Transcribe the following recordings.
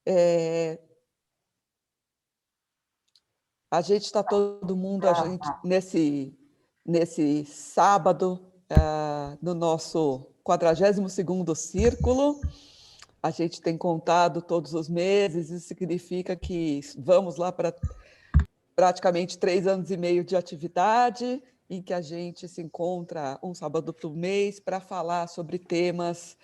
É, a gente está todo mundo, nesse sábado, no nosso 42º círculo. A gente tem contado todos os meses, isso significa que vamos lá para praticamente 3 anos e meio de atividade, em que a gente se encontra um sábado por mês para falar sobre temas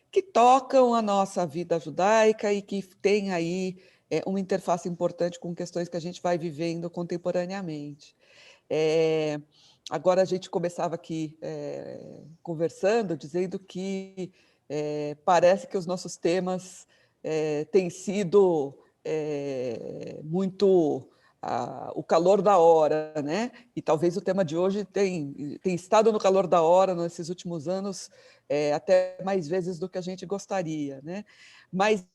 que tocam a nossa vida judaica e que tem aí uma interface importante com questões que a gente vai vivendo contemporaneamente. Agora a gente começava aqui conversando, dizendo que parece que os nossos temas têm sido muito o calor da hora, né? E talvez o tema de hoje tem estado no calor da hora nesses últimos anos, até mais vezes do que a gente gostaria, né? Mas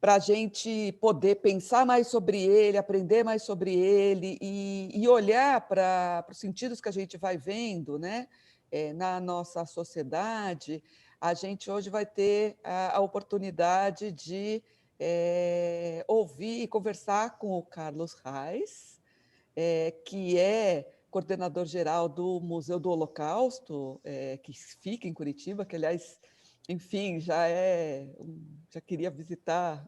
para a gente poder pensar mais sobre ele, aprender mais sobre ele e olhar para os sentidos que a gente vai vendo, né? Na nossa sociedade, a gente hoje vai ter a oportunidade de ouvir e conversar com o Carlos Reis, que é coordenador geral do Museu do Holocausto, que fica em Curitiba, que, aliás, enfim, já queria visitar,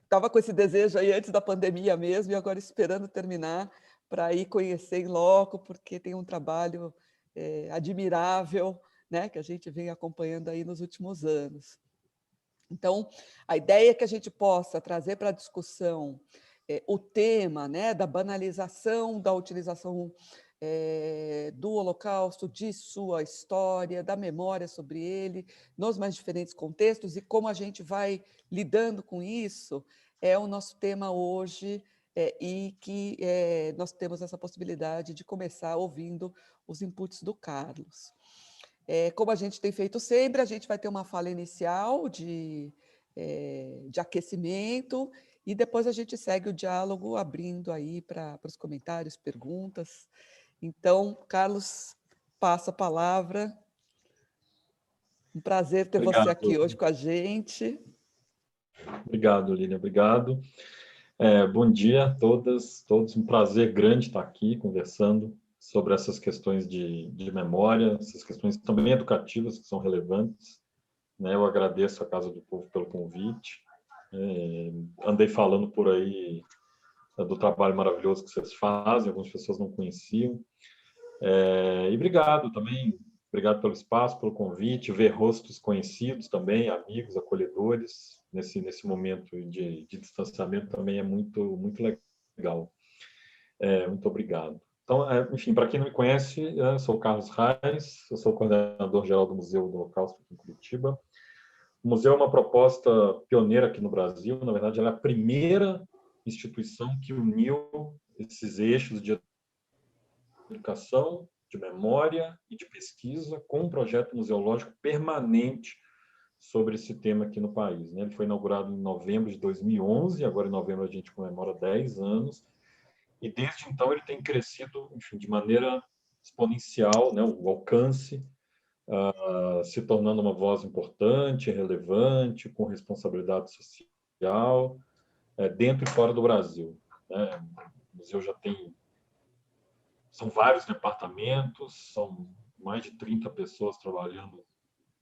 estava com esse desejo aí antes da pandemia mesmo, e agora esperando terminar para ir conhecer em loco, porque tem um trabalho admirável, né, que a gente vem acompanhando aí nos últimos anos. Então, a ideia é que a gente possa trazer para a discussão o tema, né, da banalização da utilização do Holocausto, de sua história, da memória sobre ele, nos mais diferentes contextos, e como a gente vai lidando com isso, é o nosso tema hoje, e que nós temos essa possibilidade de começar ouvindo os inputs do Carlos. Como a gente tem feito sempre, a gente vai ter uma fala inicial de aquecimento, e depois a gente segue o diálogo abrindo aí para os comentários, perguntas. Então, Carlos, passa a palavra. Um prazer ter você aqui Obrigado. hoje com a gente. Obrigado, Lília. Obrigado. Bom dia a todas, todos. Um prazer grande estar aqui conversando sobre essas questões de memória, essas questões também educativas que são relevantes. Né? Eu agradeço a Casa do Povo pelo convite. Andei falando por aí do trabalho maravilhoso que vocês fazem, algumas pessoas não conheciam. E obrigado também, obrigado pelo espaço, pelo convite, ver rostos conhecidos também, amigos, acolhedores, nesse momento de distanciamento também é muito, muito legal. Muito obrigado. Então, enfim, para quem não me conhece, eu sou o Carlos Reis, eu sou o coordenador-geral do Museu do Holocausto aqui em Curitiba. O museu é uma proposta pioneira aqui no Brasil, na verdade, ela é a primeira instituição que uniu esses eixos de educação, de memória e de pesquisa com um projeto museológico permanente sobre esse tema aqui no país. Ele foi inaugurado em novembro de 2011, agora em novembro a gente comemora 10 anos, e desde então ele tem crescido, enfim, de maneira exponencial, o alcance, se tornando uma voz importante, relevante, com responsabilidade social, dentro e fora do Brasil. O museu já tem... São vários departamentos, são mais de 30 pessoas trabalhando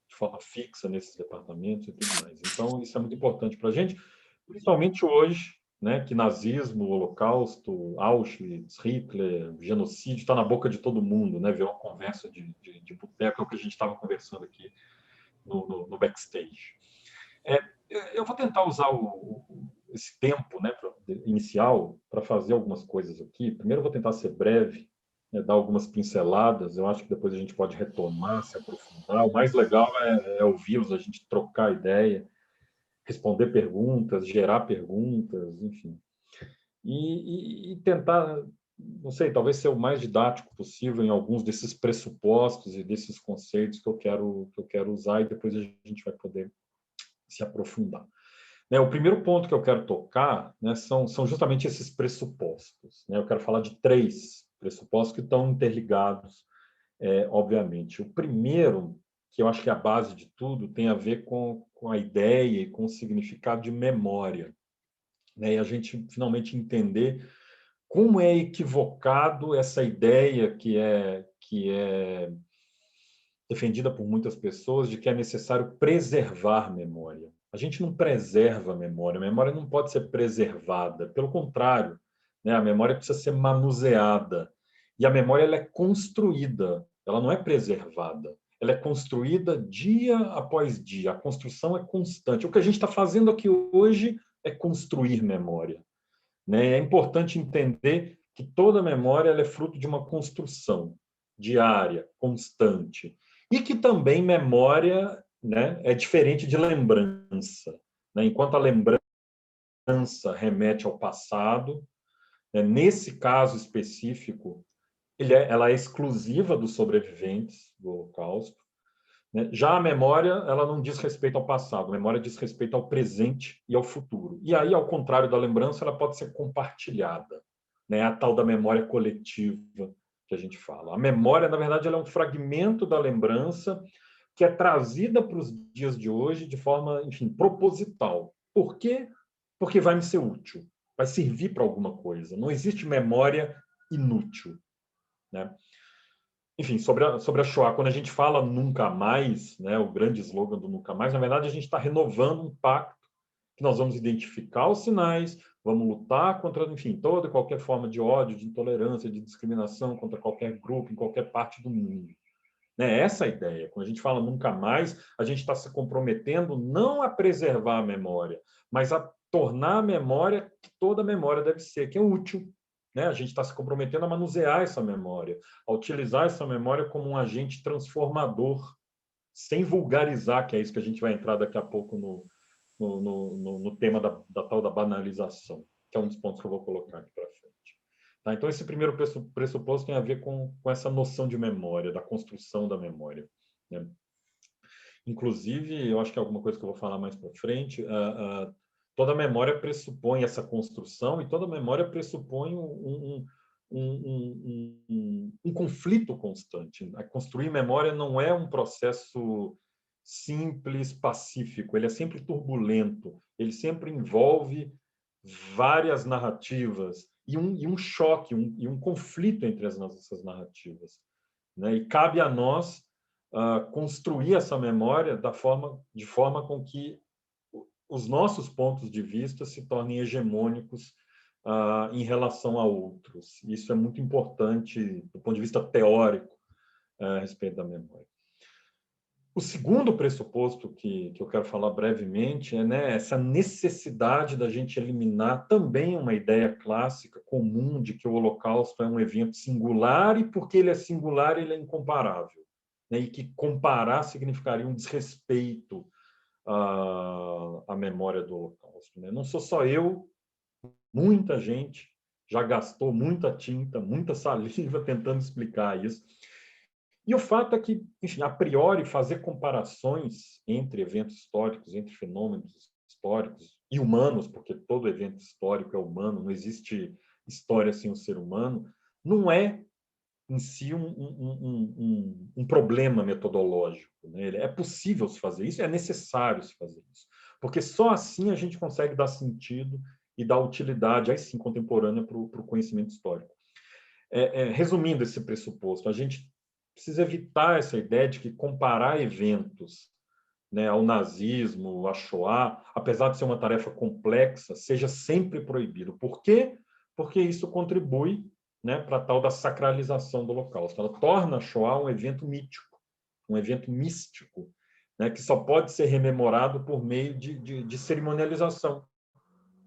de forma fixa nesses departamentos e tudo mais. Então, isso é muito importante para a gente, principalmente hoje, que nazismo, holocausto, Auschwitz, Hitler, genocídio está na boca de todo mundo, virou uma conversa de boteco, é o que a gente estava conversando aqui no backstage. Eu vou tentar usar esse tempo inicial para fazer algumas coisas aqui. Primeiro, eu vou tentar ser breve, dar algumas pinceladas. Eu acho que depois a gente pode retomar, se aprofundar. O mais legal é ouvi-los, a gente trocar ideia, responder perguntas, gerar perguntas, enfim. E tentar, não sei, talvez ser o mais didático possível em alguns desses pressupostos e desses conceitos que eu quero usar, e depois a gente vai poder se aprofundar. O primeiro ponto que eu quero tocar são justamente esses pressupostos. Eu quero falar de 3 pressupostos que estão interligados, obviamente. O primeiro que eu acho que é a base de tudo, tem a ver com a ideia e com o significado de memória, né? E a gente finalmente entender como é equivocado essa ideia que é defendida por muitas pessoas de que é necessário preservar memória. A gente não preserva a memória não pode ser preservada, pelo contrário, né? A memória precisa ser manuseada. E a memória ela é construída, ela não é preservada. Ela é construída dia após dia. A construção é constante. O que a gente está fazendo aqui hoje é construir memória, né? É importante entender que toda memória ela é fruto de uma construção diária, constante. E que também memória, né, é diferente de lembrança, né? Enquanto a lembrança remete ao passado, né, nesse caso específico, ela é exclusiva dos sobreviventes do Holocausto, né? Já a memória, ela não diz respeito ao passado, a memória diz respeito ao presente e ao futuro. E aí, ao contrário da lembrança, ela pode ser compartilhada, né? A tal da memória coletiva que a gente fala. A memória, na verdade, ela é um fragmento da lembrança que é trazida para os dias de hoje de forma, enfim, proposital. Por quê? Porque vai me ser útil, vai servir para alguma coisa. Não existe memória inútil, né? Enfim, sobre a Shoah, quando a gente fala nunca mais, né, o grande slogan do nunca mais, na verdade, a gente está renovando um pacto que nós vamos identificar os sinais, vamos lutar contra, enfim, toda e qualquer forma de ódio, de intolerância, de discriminação contra qualquer grupo, em qualquer parte do mundo. Né? Essa é a ideia. Quando a gente fala nunca mais, a gente está se comprometendo não a preservar a memória, mas a tornar a memória que toda memória deve ser, que é útil. Né? A gente está se comprometendo a manusear essa memória, a utilizar essa memória como um agente transformador, sem vulgarizar, que é isso que a gente vai entrar daqui a pouco no tema da tal da banalização, que é um dos pontos que eu vou colocar aqui para frente. Tá? Então, esse primeiro pressuposto tem a ver com essa noção de memória, da construção da memória. Né? Inclusive, eu acho que é alguma coisa que eu vou falar mais para frente, toda memória pressupõe essa construção e toda memória pressupõe um conflito constante. Construir memória não é um processo simples, pacífico, ele é sempre turbulento, ele sempre envolve várias narrativas e um choque, um conflito entre essas narrativas. Né? E cabe a nós construir essa memória de forma com que os nossos pontos de vista se tornem hegemônicos em relação a outros. Isso é muito importante do ponto de vista teórico a respeito da memória. O segundo pressuposto que eu quero falar brevemente é, né, essa necessidade da gente eliminar também uma ideia clássica comum de que o Holocausto é um evento singular e porque ele é singular, ele é incomparável. Né, e que comparar significaria um desrespeito à memória do Holocausto. Né? Não sou só eu, muita gente já gastou muita tinta, muita saliva tentando explicar isso. E o fato é que, enfim, a priori, fazer comparações entre eventos históricos, entre fenômenos históricos e humanos, porque todo evento histórico é humano, não existe história sem o ser humano, não é em si um problema metodológico. Né? É possível se fazer isso, é necessário se fazer isso, porque só assim a gente consegue dar sentido e dar utilidade, aí sim, contemporânea para o conhecimento histórico. Resumindo esse pressuposto, a gente precisa evitar essa ideia de que comparar eventos, né, ao nazismo, à Shoah, apesar de ser uma tarefa complexa, seja sempre proibido. Por quê? Porque isso contribui, né, para a tal da sacralização do Holocausto. Ela torna a Shoah um evento mítico, um evento místico, né, que só pode ser rememorado por meio de cerimonialização,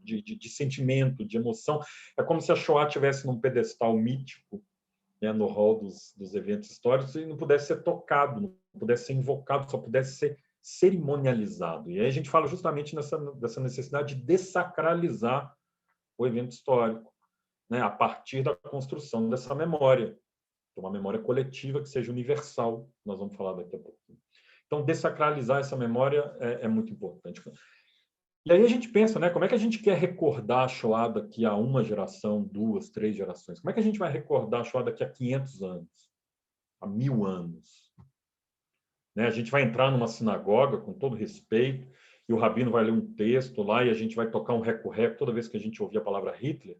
de sentimento, de emoção. É como se a Shoah estivesse num pedestal mítico, né, no rol dos eventos históricos, e não pudesse ser tocado, não pudesse ser invocado, só pudesse ser cerimonializado. E aí a gente fala justamente dessa necessidade de dessacralizar o evento histórico, né, a partir da construção dessa memória, uma memória coletiva que seja universal, nós vamos falar daqui a pouco. Então, dessacralizar essa memória é muito importante. E aí a gente pensa, né, como é que a gente quer recordar a Shoah daqui a uma geração, 2, 3 gerações? Como é que a gente vai recordar a Shoah daqui a 500 anos, a 1000 anos? né? A gente vai entrar numa sinagoga, com todo respeito, e o rabino vai ler um texto lá e a gente vai tocar um reco-reco toda vez que a gente ouvir a palavra Hitler,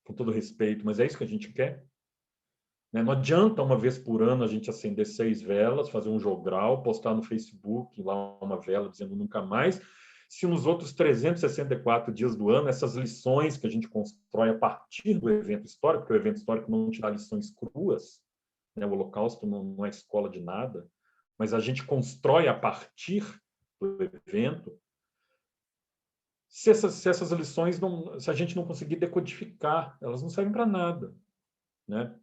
com todo respeito, mas é isso que a gente quer? Né? Não adianta uma vez por ano a gente acender 6 velas, fazer um jogral, postar no Facebook lá uma vela dizendo nunca mais, se nos outros 364 dias do ano, essas lições que a gente constrói a partir do evento histórico, porque o evento histórico não te dá lições cruas, né? O Holocausto não é escola de nada, mas a gente constrói a partir do evento. Se essas lições, se a gente não conseguir decodificar, elas não servem para nada, né?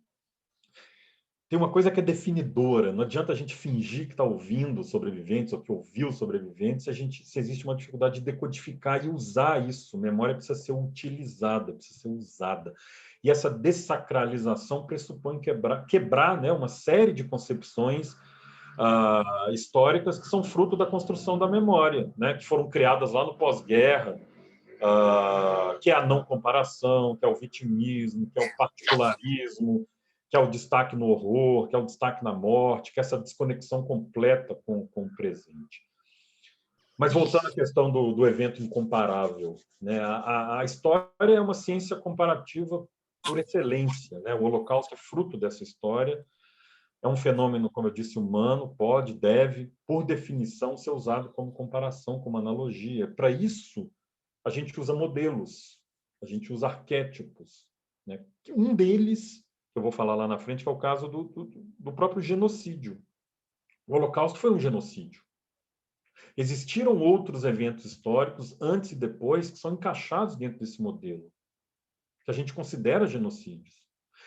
Tem uma coisa que é definidora. Não adianta a gente fingir que está ouvindo sobreviventes ou que ouviu sobreviventes se existe uma dificuldade de decodificar e usar isso. Memória precisa ser utilizada, precisa ser usada. E essa dessacralização pressupõe quebrar, né, uma série de concepções históricas que são fruto da construção da memória, né, que foram criadas lá no pós-guerra, que é a não comparação, que é o vitimismo, que é o particularismo, que é o destaque no horror, que é o destaque na morte, que é essa desconexão completa com o presente. Mas voltando à questão do evento incomparável, né? A história é uma ciência comparativa por excelência, né? O Holocausto é fruto dessa história, é um fenômeno, como eu disse, humano, pode, deve, por definição, ser usado como comparação, como analogia. Para isso, a gente usa modelos, a gente usa arquétipos, né? Um deles, que eu vou falar lá na frente, que é o caso do próprio genocídio. O Holocausto foi um genocídio. Existiram outros eventos históricos, antes e depois, que são encaixados dentro desse modelo, que a gente considera genocídios.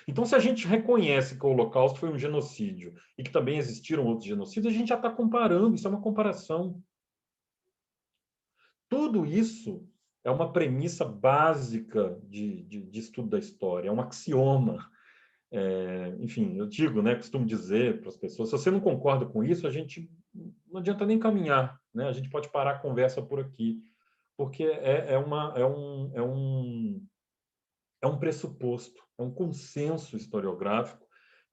Então, se a gente reconhece que o Holocausto foi um genocídio e que também existiram outros genocídios, a gente já está comparando, isso é uma comparação. Tudo isso é uma premissa básica de estudo da história, é um axioma. Enfim, eu digo, né, costumo dizer para as pessoas, se você não concorda com isso, a gente não adianta nem caminhar, né? A gente pode parar a conversa por aqui, porque é um pressuposto, é um consenso historiográfico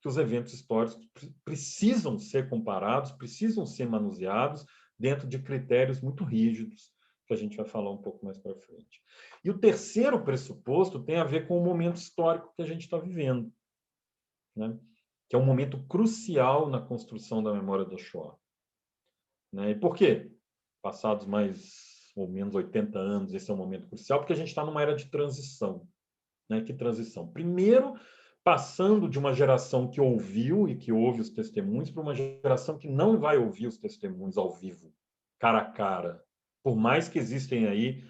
que os eventos históricos precisam ser comparados, precisam ser manuseados dentro de critérios muito rígidos, que a gente vai falar um pouco mais para frente. E o terceiro pressuposto tem a ver com o momento histórico que a gente está vivendo, né? Que é um momento crucial na construção da memória da Shoah. Né? E por quê? Passados mais ou menos 80 anos, esse é um momento crucial, porque a gente está numa era de transição. Né? Que transição? Primeiro, passando de uma geração que ouviu e que ouve os testemunhos para uma geração que não vai ouvir os testemunhos ao vivo, cara a cara. Por mais que existem aí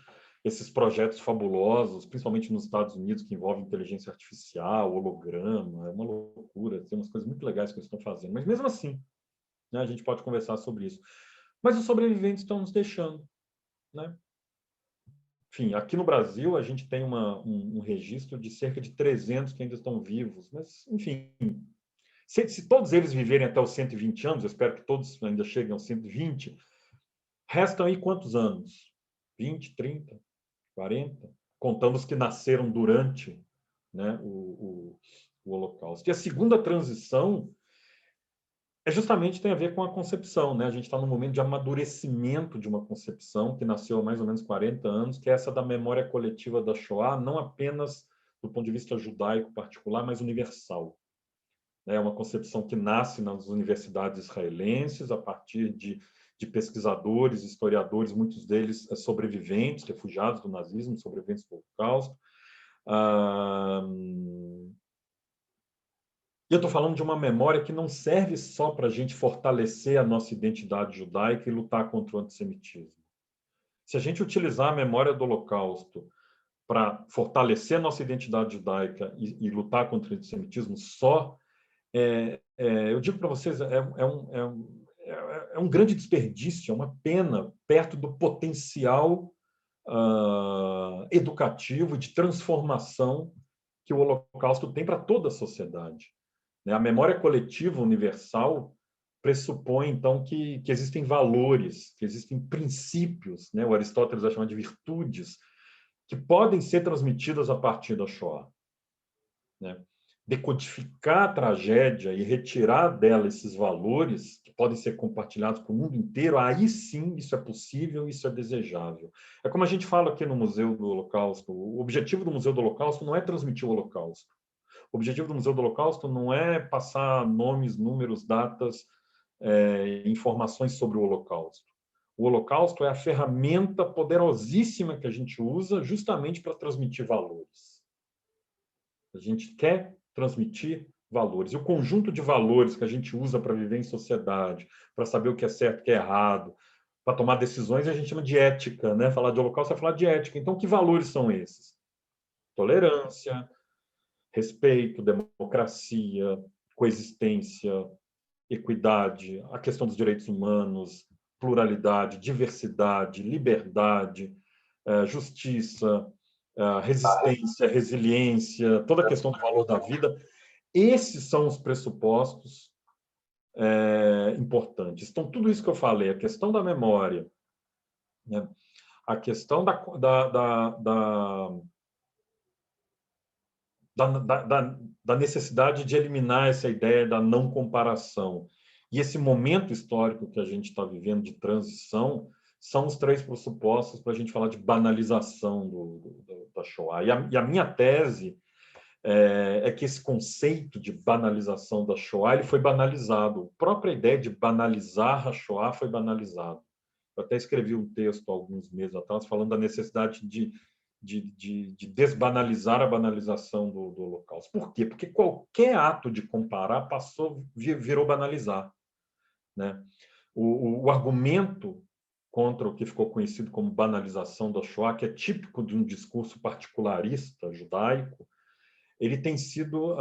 esses projetos fabulosos, principalmente nos Estados Unidos, que envolvem inteligência artificial, holograma, é uma loucura, tem umas coisas muito legais que eles estão fazendo. Mas mesmo assim, né, a gente pode conversar sobre isso. Mas os sobreviventes estão nos deixando, né? Enfim, aqui no Brasil, a gente tem um registro de cerca de 300 que ainda estão vivos. Mas, enfim, se todos eles viverem até os 120 anos, eu espero que todos ainda cheguem aos 120, restam aí quantos anos? 20, 30, 40? Contando os que nasceram durante, né, o Holocausto. E a segunda transição justamente tem a ver com a concepção, né? A gente está num momento de amadurecimento de uma concepção que nasceu há mais ou menos 40 anos, que é essa da memória coletiva da Shoah, não apenas do ponto de vista judaico particular, mas universal. É uma concepção que nasce nas universidades israelenses, a partir de pesquisadores, historiadores, muitos deles sobreviventes, refugiados do nazismo, sobreviventes do Holocausto. E eu estou falando de uma memória que não serve só para a gente fortalecer a nossa identidade judaica e lutar contra o antissemitismo. Se a gente utilizar a memória do Holocausto para fortalecer a nossa identidade judaica e lutar contra o antissemitismo só, eu digo para vocês, é um grande desperdício, é uma pena perto do potencial educativo e de transformação que o Holocausto tem para toda a sociedade. A memória coletiva universal pressupõe, então, que existem valores, que existem princípios, né? O Aristóteles vai chamar de virtudes, que podem ser transmitidas a partir da Shoah. Né? decodificar a tragédia e retirar dela esses valores que podem ser compartilhados para o mundo inteiro, aí sim isso é possível, isso é desejável. É como a gente fala aqui no Museu do Holocausto, o objetivo do Museu do Holocausto não é transmitir o Holocausto. O objetivo do Museu do Holocausto não é passar nomes, números, datas, informações sobre o Holocausto. O Holocausto é a ferramenta poderosíssima que a gente usa justamente para transmitir valores. A gente quer transmitir valores. E o conjunto de valores que a gente usa para viver em sociedade, para saber o que é certo e o que é errado, para tomar decisões, a gente chama de ética, né? Falar de Holocausto é falar de ética. Então, que valores são esses? Tolerância, respeito, democracia, coexistência, equidade, a questão dos direitos humanos, pluralidade, diversidade, liberdade, justiça, resistência, resiliência, toda a questão do valor da vida. Esses são os pressupostos importantes. Então, tudo isso que eu falei, a questão da memória, né? A questão da necessidade de eliminar essa ideia da não comparação. E esse momento histórico que a gente está vivendo de transição são os três pressupostos para a gente falar de banalização da Shoah. E a minha tese é que esse conceito de banalização da Shoah ele foi banalizado. A própria ideia de banalizar a Shoah foi banalizada. Eu até escrevi um texto há alguns meses atrás falando da necessidade de desbanalizar a banalização do Holocausto. Por quê? Porque qualquer ato de comparar virou banalizar, né? O argumento contra o que ficou conhecido como banalização da Shoah, que é típico de um discurso particularista judaico, ele tem sido,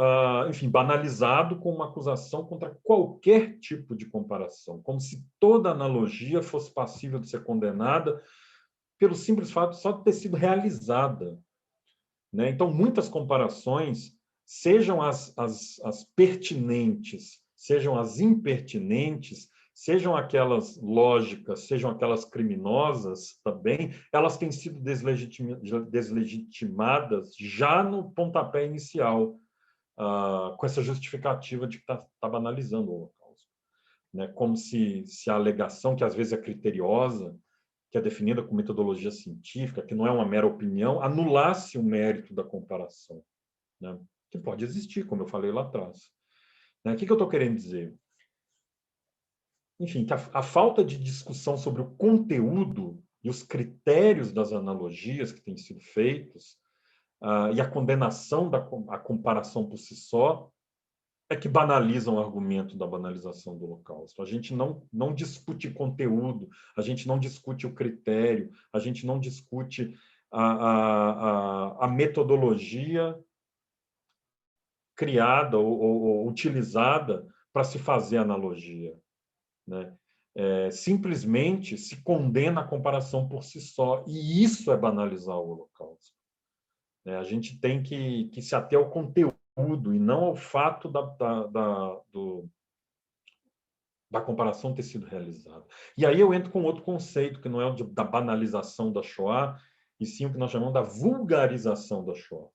enfim, banalizado com uma acusação contra qualquer tipo de comparação, como se toda analogia fosse passível de ser condenada pelo simples fato só de ter sido realizada, né? Então, muitas comparações, sejam as pertinentes, sejam as impertinentes, sejam aquelas lógicas, sejam aquelas criminosas também, elas têm sido deslegitimadas já no pontapé inicial, com essa justificativa de que está banalizando o Holocausto, né? Como se a alegação, que às vezes é criteriosa, que é definida com metodologia científica, que não é uma mera opinião, anulasse o mérito da comparação, né? Que pode existir, como eu falei lá atrás. Né? O que eu estou querendo dizer? Enfim, que a falta de discussão sobre o conteúdo e os critérios das analogias que têm sido feitos, e a condenação da comparação por si só, é que banalizam o argumento da banalização do Holocausto. A gente não discute conteúdo, a gente não discute o critério, a gente não discute a metodologia criada ou utilizada para se fazer analogia, né? Simplesmente se condena a comparação por si só, e isso é banalizar o Holocausto. A gente tem que se ater ao conteúdo e não ao fato da comparação ter sido realizada. E aí eu entro com outro conceito, que não é o da banalização da Shoah, e sim o que nós chamamos da vulgarização da Shoah.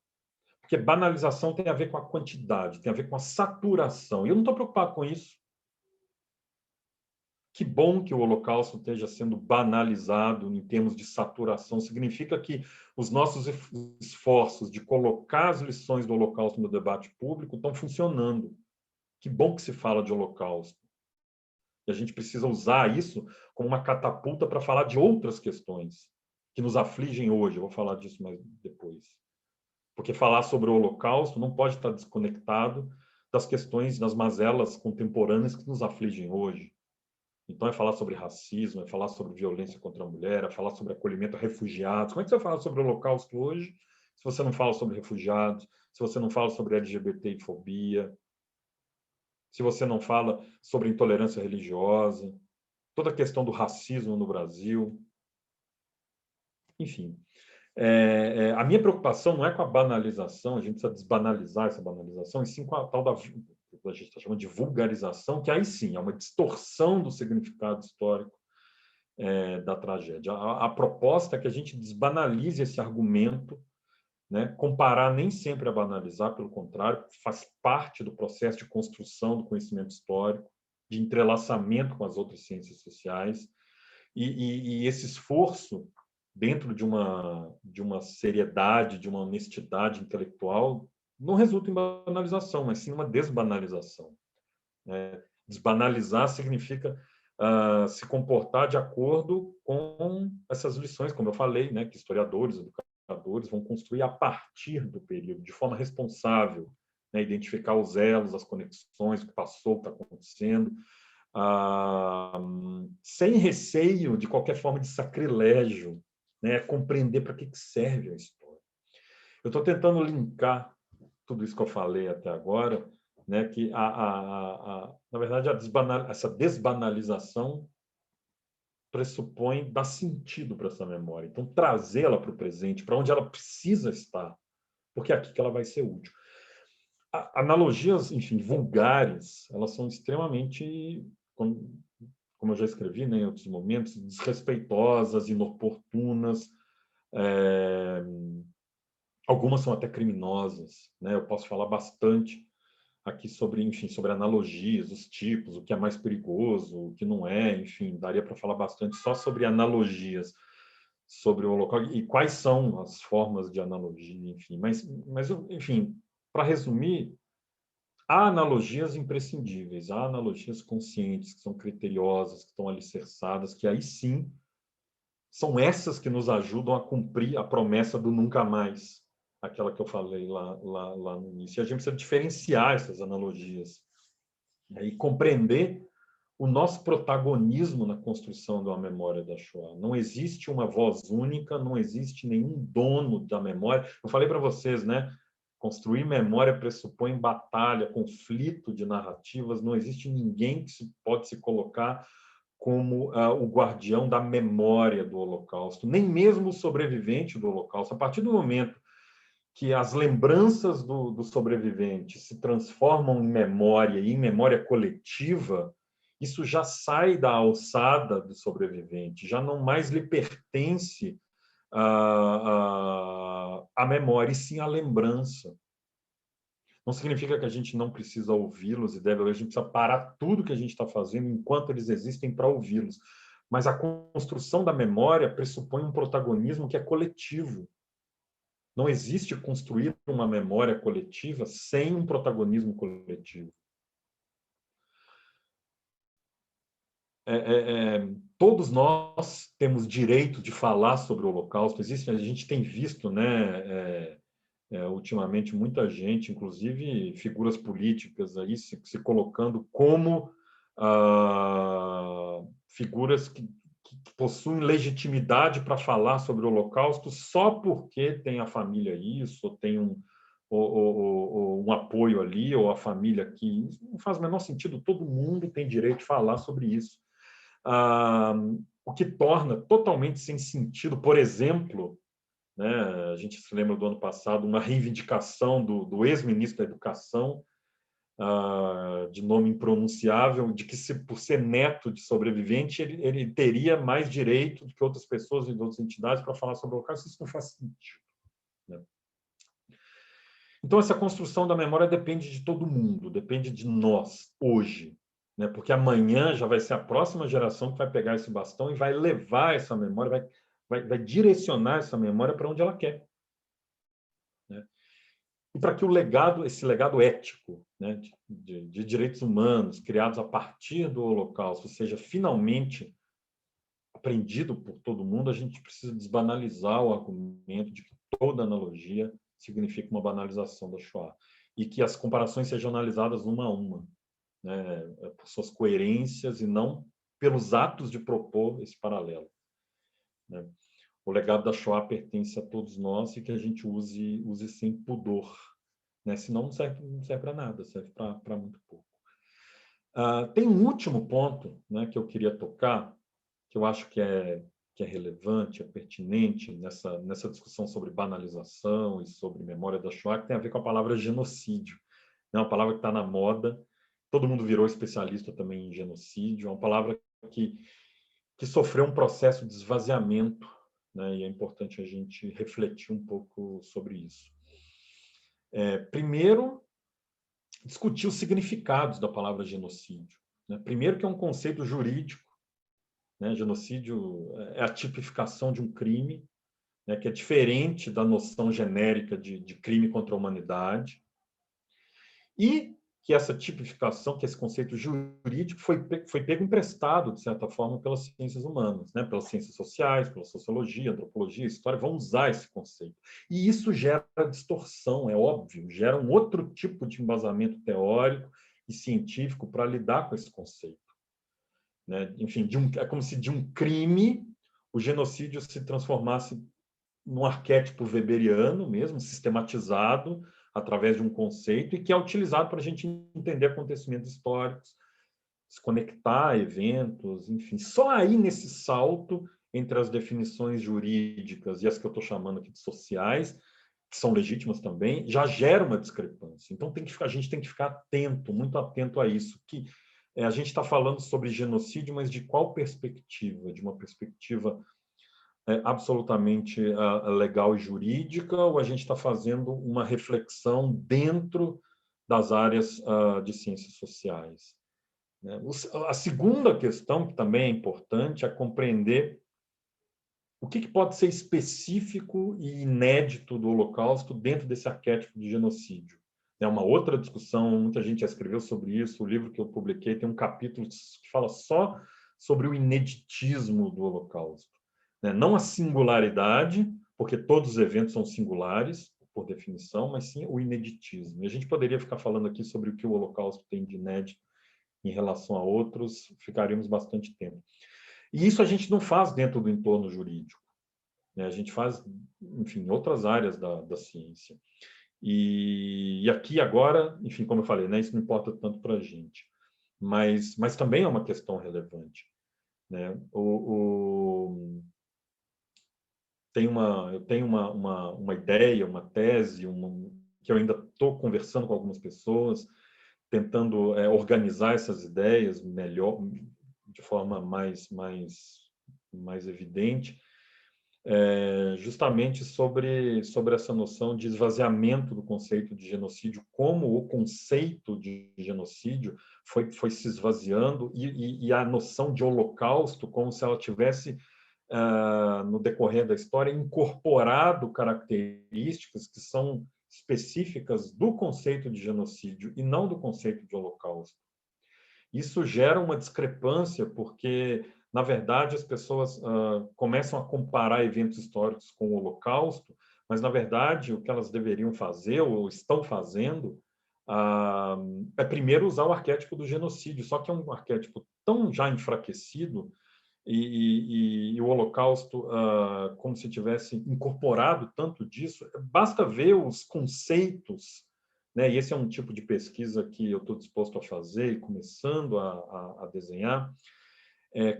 Porque banalização tem a ver com a quantidade, tem a ver com a saturação. E eu não estou preocupado com isso. Que bom que o Holocausto esteja sendo banalizado em termos de saturação. Significa que os nossos esforços de colocar as lições do Holocausto no debate público estão funcionando. Que bom que se fala de Holocausto. E a gente precisa usar isso como uma catapulta para falar de outras questões que nos afligem hoje. Eu vou falar disso mais depois. Porque falar sobre o Holocausto não pode estar desconectado das questões, das mazelas contemporâneas que nos afligem hoje. Então, é falar sobre racismo, é falar sobre violência contra a mulher, é falar sobre acolhimento a refugiados. Como é que você vai falar sobre o Holocausto hoje se você não fala sobre refugiados, se você não fala sobre LGBT e fobia, se você não fala sobre intolerância religiosa, toda a questão do racismo no Brasil? Enfim, a minha preocupação não é com a banalização, a gente precisa desbanalizar essa banalização, e sim com a tal da a gente está chamando de vulgarização, que aí sim é uma distorção do significado histórico da tragédia. A proposta é que a gente desbanalize esse argumento né? Comparar nem sempre é banalizar, pelo contrário, faz parte do processo de construção do conhecimento histórico, de entrelaçamento com as outras ciências sociais, e esse esforço, dentro de uma seriedade, de uma honestidade intelectual, não resulta em banalização, mas sim uma desbanalização, né? Desbanalizar significa se comportar de acordo com essas lições, como eu falei, né, que historiadores, educadores vão construir a partir do período, de forma responsável, né, identificar os elos, as conexões, o que passou, o que está acontecendo, sem receio de qualquer forma de sacrilégio, né, compreender para que serve a história. Eu estou tentando linkar tudo isso que eu falei até agora, né, que, na verdade, essa desbanalização pressupõe dar sentido para essa memória. Então, trazê-la para o presente, para onde ela precisa estar, porque é aqui que ela vai ser útil. Analogias, enfim, vulgares, elas são extremamente, como eu já escrevi, né, em outros momentos, desrespeitosas, inoportunas, algumas são até criminosas, né? Eu posso falar bastante aqui sobre, enfim, sobre analogias, os tipos, o que é mais perigoso, o que não é, enfim, daria para falar bastante só sobre analogias, sobre o local e quais são as formas de analogia, enfim. Mas enfim, para resumir, há analogias imprescindíveis, há analogias conscientes, que são criteriosas, que estão alicerçadas, que aí sim são essas que nos ajudam a cumprir a promessa do nunca mais, aquela que eu falei lá no início. E a gente precisa diferenciar essas analogias, né, e compreender o nosso protagonismo na construção de uma memória da Shoah. Não existe uma voz única, não existe nenhum dono da memória. Eu falei para vocês, né? Construir memória pressupõe batalha, conflito de narrativas. Não existe ninguém que pode se colocar como o guardião da memória do Holocausto, nem mesmo o sobrevivente do Holocausto. A partir do momento que as lembranças do sobrevivente se transformam em memória e em memória coletiva, isso já sai da alçada do sobrevivente, já não mais lhe pertence a memória, e sim a lembrança. Não significa que a gente não precisa ouvi-los e deve, a gente precisa parar tudo que a gente está fazendo enquanto eles existem para ouvi-los. Mas a construção da memória pressupõe um protagonismo que é coletivo. Não existe construir uma memória coletiva sem um protagonismo coletivo. Todos nós temos direito de falar sobre o Holocausto. A gente tem visto, né, ultimamente, muita gente, inclusive figuras políticas, aí, se colocando como figuras que possuem legitimidade para falar sobre o Holocausto só porque tem a família isso, ou tem um apoio ali, ou a família aqui. Isso não faz o menor sentido. Todo mundo tem direito de falar sobre isso. O que torna totalmente sem sentido, por exemplo, né, a gente se lembra do ano passado, uma reivindicação do ex-ministro da Educação, de nome impronunciável, de que, por ser neto de sobrevivente, ele teria mais direito do que outras pessoas e outras entidades para falar sobre o Holocausto. Isso não faz sentido, né? Então, essa construção da memória depende de todo mundo, depende de nós, hoje, né? Porque amanhã já vai ser a próxima geração que vai pegar esse bastão e vai levar essa memória, vai direcionar essa memória para onde ela quer, né? E para que esse legado ético, né, de direitos humanos criados a partir do Holocausto seja finalmente aprendido por todo mundo, a gente precisa desbanalizar o argumento de que toda analogia significa uma banalização da Shoah e que as comparações sejam analisadas uma a uma, né, por suas coerências e não pelos atos de propor esse paralelo, né? O legado da Shoah pertence a todos nós e que a gente use sem pudor, né? Senão não serve para nada, serve para muito pouco. Tem um último ponto, né, que eu queria tocar, que eu acho que é relevante, é pertinente nessa discussão sobre banalização e sobre memória da Shoah, que tem a ver com a palavra genocídio. É uma palavra que está na moda, todo mundo virou especialista também em genocídio, é uma palavra que sofreu um processo de esvaziamento, né? E é importante a gente refletir um pouco sobre isso. Primeiro, discutir os significados da palavra genocídio, né? Primeiro, que é um conceito jurídico, né? Genocídio é a tipificação de um crime, né? Que é diferente da noção genérica de crime contra a humanidade, e que essa tipificação, que esse conceito jurídico foi pego emprestado, de certa forma, pelas ciências humanas, né? Pelas ciências sociais, pela sociologia, antropologia, história, vão usar esse conceito. E isso gera distorção, é óbvio, gera um outro tipo de embasamento teórico e científico para lidar com esse conceito, né? Enfim, é como se de um crime o genocídio se transformasse num arquétipo weberiano mesmo, sistematizado através de um conceito e que é utilizado para a gente entender acontecimentos históricos, se conectar a eventos, enfim. Só aí, nesse salto entre as definições jurídicas e as que eu estou chamando aqui de sociais, que são legítimas também, já gera uma discrepância. Então, a gente tem que ficar atento, muito atento a isso, que a gente está falando sobre genocídio, mas de qual perspectiva? De uma perspectiva absolutamente legal e jurídica, ou a gente está fazendo uma reflexão dentro das áreas de ciências sociais, né? A segunda questão, que também é importante, é compreender o que pode ser específico e inédito do Holocausto dentro desse arquétipo de genocídio. É uma outra discussão, muita gente já escreveu sobre isso, o livro que eu publiquei tem um capítulo que fala só sobre o ineditismo do Holocausto, né? Não a singularidade, porque todos os eventos são singulares, por definição, mas sim o ineditismo. E a gente poderia ficar falando aqui sobre o que o Holocausto tem de inédito em relação a outros, ficaríamos bastante tempo. E isso a gente não faz dentro do entorno jurídico, né? A gente faz, enfim, em outras áreas da ciência. E aqui agora, enfim, como eu falei, né, isso não importa tanto para a gente, mas também é uma questão relevante, né? Eu tenho uma ideia, uma tese, que eu ainda estou conversando com algumas pessoas, tentando organizar essas ideias melhor, de forma mais evidente, justamente sobre essa noção de esvaziamento do conceito de genocídio, como o conceito de genocídio foi se esvaziando e a noção de holocausto como se ela tivesse, no decorrer da história, incorporado características que são específicas do conceito de genocídio e não do conceito de holocausto. Isso gera uma discrepância, porque, na verdade, as pessoas começam a comparar eventos históricos com o Holocausto, mas, na verdade, o que elas deveriam fazer, ou estão fazendo, é primeiro usar o arquétipo do genocídio, só que é um arquétipo tão já enfraquecido, e o Holocausto como se tivesse incorporado tanto disso. Basta ver os conceitos, né? E esse é um tipo de pesquisa que eu estou disposto a fazer e começando a desenhar,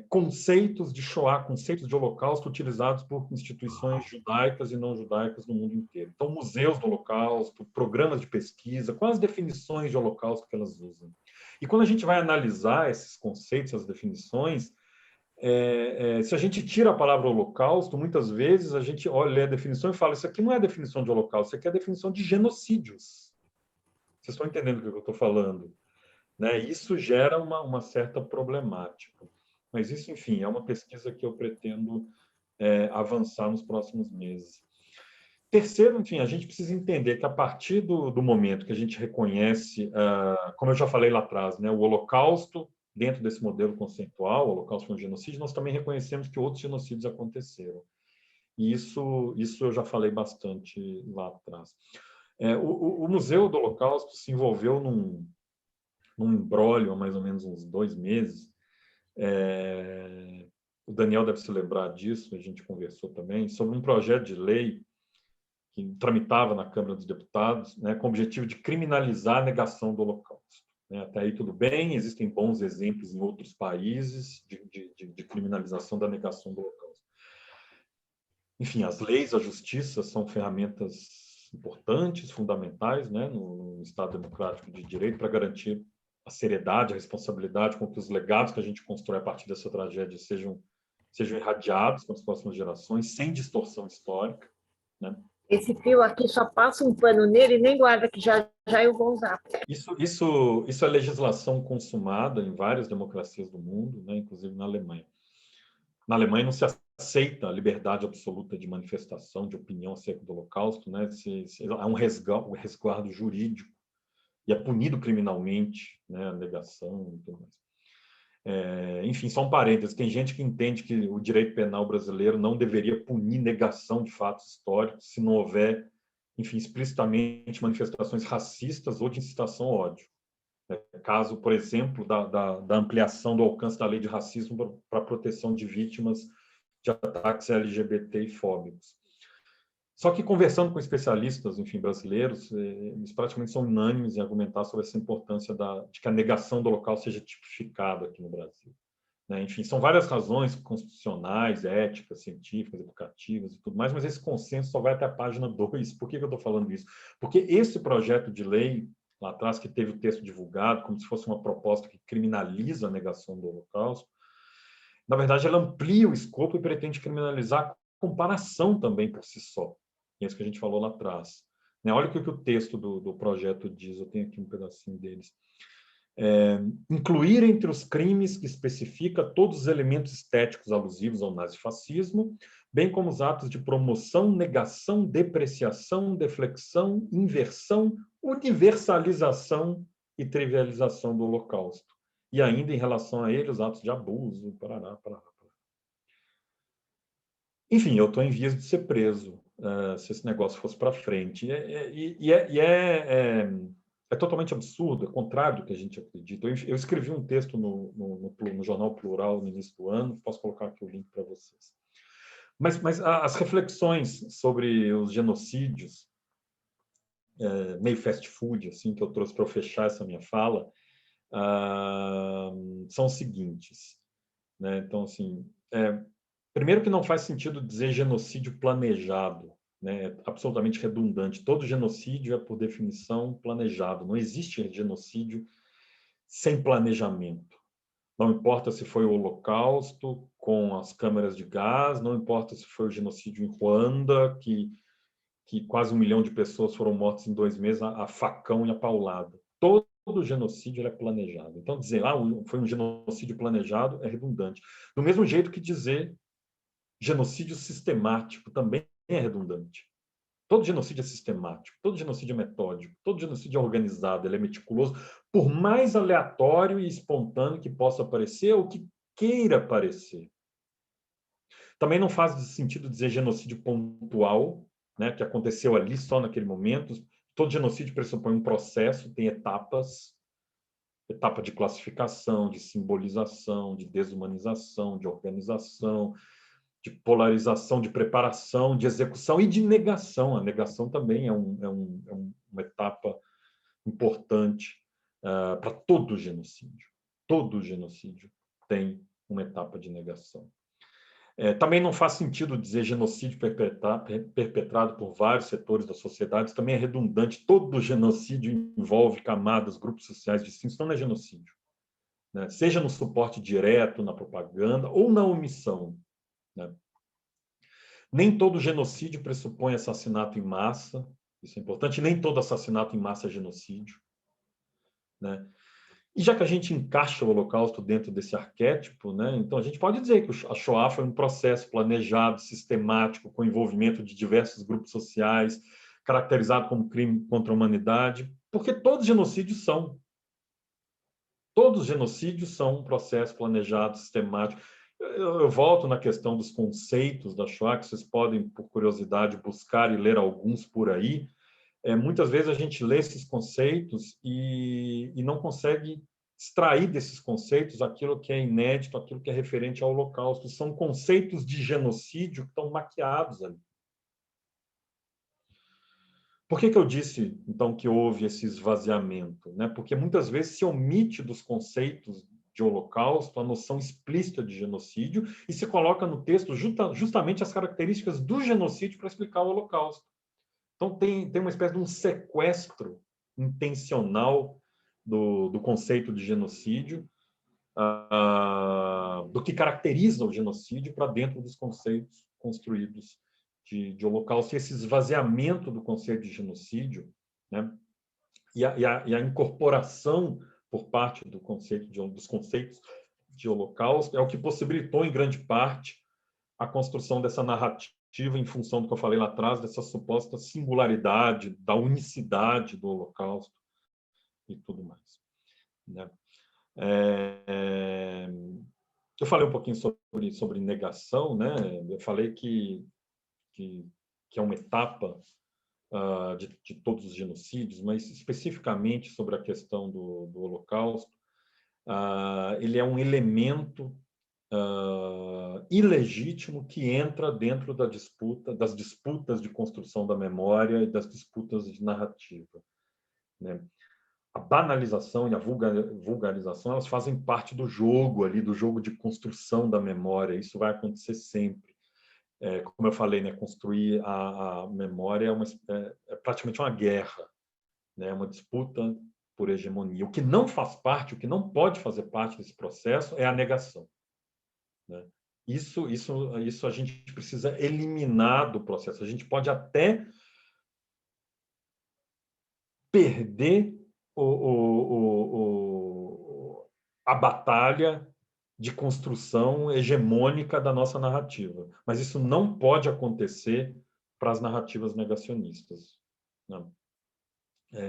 conceitos de Shoah, conceitos de Holocausto utilizados por instituições judaicas e não judaicas no mundo inteiro. Então, museus do Holocausto, programas de pesquisa, quais as definições de Holocausto que elas usam. E quando a gente vai analisar esses conceitos, essas definições, se a gente tira a palavra holocausto, muitas vezes a gente olha a definição e fala, isso aqui não é a definição de holocausto, isso aqui é a definição de genocídios. Vocês estão entendendo o que eu estou falando, né? Isso gera uma certa problemática. Mas isso, enfim, é uma pesquisa que eu pretendo avançar nos próximos meses. Terceiro, enfim, a gente precisa entender que a partir do momento que a gente reconhece, como eu já falei lá atrás, né, o Holocausto, dentro desse modelo conceitual, o Holocausto foi um genocídio, nós também reconhecemos que outros genocídios aconteceram. E isso eu já falei bastante lá atrás. O Museu do Holocausto se envolveu num imbróglio há mais ou menos uns 2 meses. O Daniel deve se lembrar disso, a gente conversou também, sobre um projeto de lei que tramitava na Câmara dos Deputados, né, com o objetivo de criminalizar a negação do Holocausto. Até aí tudo bem, existem bons exemplos em outros países de criminalização da negação do Holocausto. Enfim, as leis, a justiça são ferramentas importantes, fundamentais, né, no Estado democrático de direito para garantir a seriedade, a responsabilidade com que os legados que a gente constrói a partir dessa tragédia sejam sejam irradiados para as próximas gerações, sem distorção histórica, né? Esse fio aqui só passa um pano nele e nem guarda, que já eu vou usar. Isso é legislação consumada em várias democracias do mundo, né? Inclusive na Alemanha. Na Alemanha não se aceita a liberdade absoluta de manifestação, de opinião acerca do Holocausto, né? Há um resguardo jurídico e é punido criminalmente, né? A negação e tudo mais. Enfim, só um parênteses, tem gente que entende que o direito penal brasileiro não deveria punir negação de fatos históricos se não houver, enfim, explicitamente manifestações racistas ou de incitação ao ódio. Caso, por exemplo, da ampliação do alcance da lei de racismo para a proteção de vítimas de ataques LGBT e fóbicos. Só que, conversando com especialistas, enfim, brasileiros, eles praticamente são unânimes em argumentar sobre essa importância de que a negação do Holocausto seja tipificada aqui no Brasil. Né? Enfim, são várias razões constitucionais, éticas, científicas, educativas e tudo mais, mas esse consenso só vai até a página 2. Por que eu estou falando isso? Porque esse projeto de lei, lá atrás, que teve o texto divulgado, como se fosse uma proposta que criminaliza a negação do Holocausto, na verdade, ela amplia o escopo e pretende criminalizar a comparação também por si só. É isso que a gente falou lá atrás. Olha o que o texto do projeto diz, eu tenho aqui um pedacinho deles. Incluir entre os crimes que especifica todos os elementos estéticos alusivos ao nazifascismo, bem como os atos de promoção, negação, depreciação, deflexão, inversão, universalização e trivialização do Holocausto. E ainda, em relação a ele, os atos de abuso, parará. Enfim, eu estou em vias de ser preso, se esse negócio fosse para frente. É totalmente absurdo, é contrário do que a gente acredita. Eu escrevi um texto no Jornal Plural no início do ano, posso colocar aqui o link para vocês. Mas as reflexões sobre os genocídios, meio fast food, assim, que eu trouxe para eu fechar essa minha fala, são os seguintes. Né? Então, assim, primeiro que não faz sentido dizer genocídio planejado, né? É absolutamente redundante. Todo genocídio é, por definição, planejado. Não existe genocídio sem planejamento. Não importa se foi o Holocausto com as câmeras de gás, não importa se foi o genocídio em Ruanda, que quase 1 milhão de pessoas foram mortas em 2 meses a facão e a paulada. Todo genocídio é planejado. Então, dizer foi um genocídio planejado é redundante. Do mesmo jeito que dizer genocídio sistemático também é redundante. Todo genocídio é sistemático, todo genocídio é metódico, todo genocídio é organizado, ele é meticuloso, por mais aleatório e espontâneo que possa parecer ou que queira parecer. Também não faz sentido dizer genocídio pontual, né, que aconteceu ali só naquele momento. Todo genocídio pressupõe um processo, tem etapas, etapa de classificação, de simbolização, de desumanização, de organização, de polarização, de preparação, de execução e de negação. A negação também é uma etapa importante para todo genocídio. Todo genocídio tem uma etapa de negação. Também não faz sentido dizer genocídio perpetrado por vários setores da sociedade, também é redundante. Todo genocídio envolve camadas, grupos sociais distintos, não é genocídio. Né? Seja no suporte direto, na propaganda ou na omissão. Né? Nem todo genocídio pressupõe assassinato em massa, isso é importante, nem todo assassinato em massa é genocídio. Né? E já que a gente encaixa o Holocausto dentro desse arquétipo, né, então a gente pode dizer que a Shoah foi um processo planejado, sistemático, com envolvimento de diversos grupos sociais, caracterizado como crime contra a humanidade, porque todos os genocídios são. Todos os genocídios são um processo planejado, sistemático. Eu volto na questão dos conceitos da Shoah, que vocês podem, por curiosidade, buscar e ler alguns por aí. Muitas vezes a gente lê esses conceitos e não consegue extrair desses conceitos aquilo que é inédito, aquilo que é referente ao Holocausto. São conceitos de genocídio que estão maquiados ali. Por que eu disse, então, que houve esse esvaziamento? Né? Porque muitas vezes se omite dos conceitos de Holocausto a noção explícita de genocídio e se coloca no texto justamente as características do genocídio para explicar o Holocausto. Então, tem uma espécie de um sequestro intencional do conceito de genocídio, do que caracteriza o genocídio para dentro dos conceitos construídos de holocausto, e esse esvaziamento do conceito de genocídio, né, e a incorporação por parte dos conceitos de holocausto é o que possibilitou, em grande parte, a construção dessa narrativa em função do que eu falei lá atrás, dessa suposta singularidade, da unicidade do holocausto e tudo mais, né? Eu falei um pouquinho sobre negação, né? Eu falei que é uma etapa de todos os genocídios, mas especificamente sobre a questão do Holocausto, ele é um elemento ilegítimo que entra dentro das disputas de construção da memória e das disputas de narrativa, né? A banalização e a vulgarização, elas fazem parte do jogo ali, do jogo de construção da memória. Isso vai acontecer sempre. Como eu falei, né, construir a memória é praticamente uma guerra, né, é uma disputa por hegemonia. O que não faz parte, o que não pode fazer parte desse processo é a negação, né? Isso a gente precisa eliminar do processo. A gente pode até perder a batalha de construção hegemônica da nossa narrativa. Mas isso não pode acontecer para as narrativas negacionistas, né?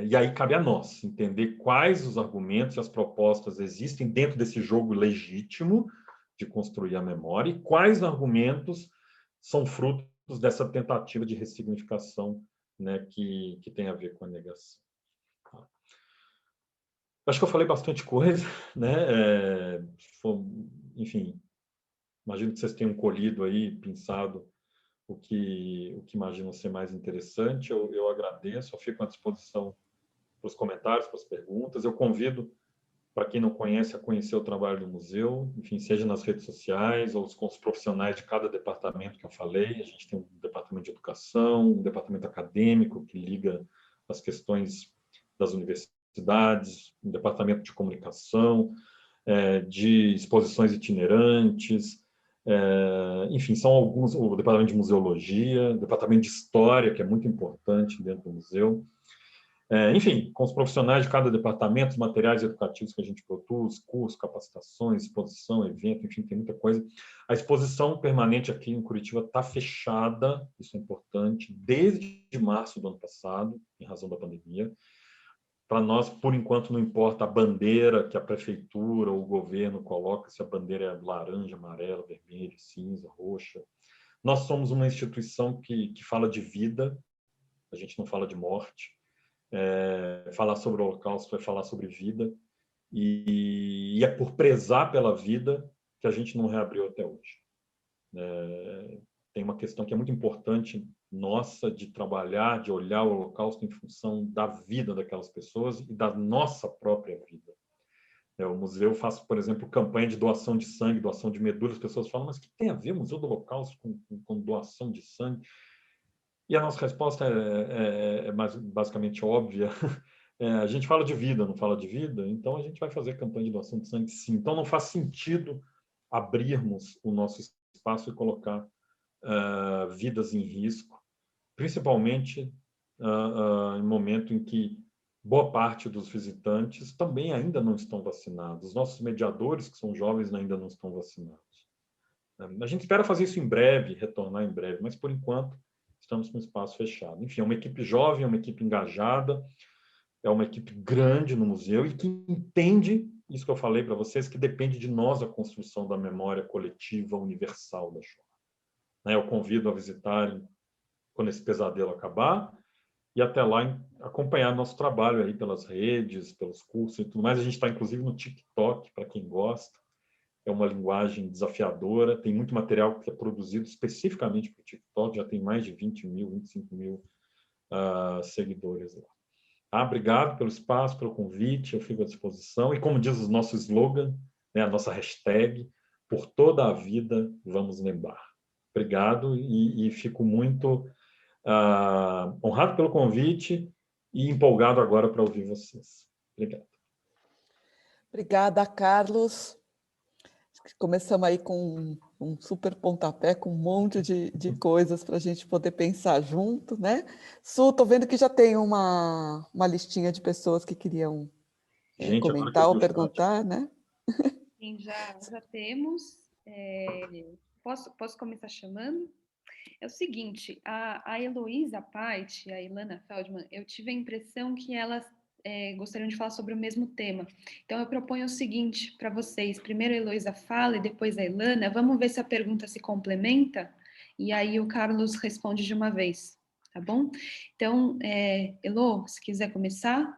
E aí cabe a nós entender quais os argumentos e as propostas existem dentro desse jogo legítimo de construir a memória e quais argumentos são frutos dessa tentativa de ressignificação, né, que tem a ver com a negação. Acho que eu falei bastante coisa, né? Enfim, imagino que vocês tenham colhido aí, pensado o que imaginam ser mais interessante. Eu agradeço, eu fico à disposição para os comentários, para as perguntas. Eu convido, para quem não conhece, a conhecer o trabalho do museu, enfim, seja nas redes sociais ou com os profissionais de cada departamento que eu falei. A gente tem um departamento de educação, um departamento acadêmico que liga as questões das universidades, um departamento de comunicação, de exposições itinerantes, enfim, são alguns, o departamento de museologia, o departamento de história, que é muito importante dentro do museu. Enfim, com os profissionais de cada departamento, os materiais educativos que a gente produz, cursos, capacitações, exposição, evento, enfim, tem muita coisa. A exposição permanente aqui em Curitiba está fechada, isso é importante, desde março do ano passado, em razão da pandemia. Para nós, por enquanto, não importa a bandeira que a prefeitura ou o governo coloca, se a bandeira é laranja, amarela, vermelha, cinza, roxa. Nós somos uma instituição que fala de vida, a gente não fala de morte. Falar sobre o Holocausto é falar sobre vida, e é por prezar pela vida que a gente não reabriu até hoje. Tem uma questão que é muito importante nossa, de trabalhar, de olhar o Holocausto em função da vida daquelas pessoas e da nossa própria vida. O museu faz, por exemplo, campanha de doação de sangue, doação de medula. As pessoas falam, mas o que tem a ver o Museu do Holocausto com doação de sangue? E a nossa resposta é basicamente óbvia. A gente fala de vida, não fala de vida, então a gente vai fazer campanha de doação de sangue, sim. Então não faz sentido abrirmos o nosso espaço e colocar vidas em risco, principalmente em momento em que boa parte dos visitantes também ainda não estão vacinados. Os nossos mediadores, que são jovens, ainda não estão vacinados. A gente espera fazer isso em breve, retornar em breve, mas, por enquanto, estamos com o espaço fechado. Enfim, é uma equipe jovem, é uma equipe engajada, é uma equipe grande no museu e que entende isso que eu falei para vocês, que depende de nós a construção da memória coletiva universal da Shoah. Eu convido a visitarem quando esse pesadelo acabar e até lá acompanhar nosso trabalho aí pelas redes, pelos cursos e tudo mais. A gente está, inclusive, no TikTok, para quem gosta. É uma linguagem desafiadora, tem muito material que é produzido especificamente para o TikTok, já tem mais de 20 mil, 25 mil seguidores lá. Obrigado pelo espaço, pelo convite, eu fico à disposição. E como diz o nosso slogan, né, a nossa hashtag, por toda a vida vamos lembrar. Obrigado e fico muito honrado pelo convite e empolgado agora para ouvir vocês. Obrigado. Obrigada, Carlos. começamos aí com um super pontapé, com um monte de coisas para a gente poder pensar junto, né? Su, estou vendo que já tem uma listinha de pessoas que queriam Gente, agora que eu comentar vi ou o chat. perguntar, né? Sim, já temos. Posso começar chamando? É o seguinte, a Heloísa Pait e a Ilana Feldman, eu tive a impressão que elas gostariam de falar sobre o mesmo tema. Então, eu proponho o seguinte para vocês. Primeiro a Heloísa fala e depois a Ilana. Vamos ver se a pergunta se complementa e aí o Carlos responde de uma vez, tá bom? Então, Elo, se quiser começar.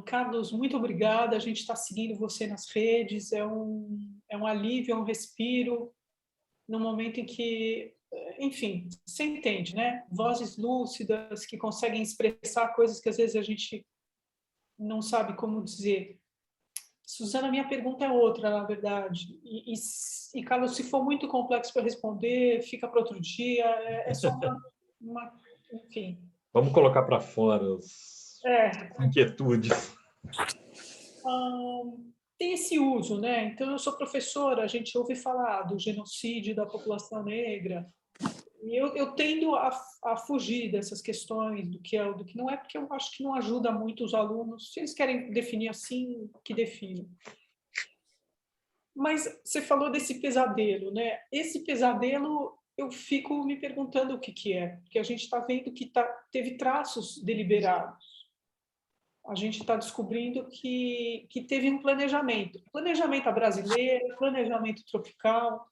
Carlos, muito obrigada. A gente está seguindo você nas redes. É um alívio, é um respiro, no momento em que, enfim, você entende, né? Vozes lúcidas que conseguem expressar coisas que às vezes a gente não sabe como dizer. Suzana, minha pergunta é outra, na verdade. E Carlos, se for muito complexo para responder, fica para outro dia. É só enfim. Vamos colocar para fora as inquietudes. Tem esse uso, né? Então, eu sou professora, a gente ouve falar do genocídio da população negra, e eu tendo a fugir dessas questões do que é do que não é, porque eu acho que não ajuda muito os alunos. Se eles querem definir assim, que definam. Mas você falou desse pesadelo, né? Esse pesadelo, eu fico me perguntando o que é, porque a gente está vendo que teve traços deliberados. A gente está descobrindo que teve um planejamento. Planejamento brasileiro, planejamento tropical,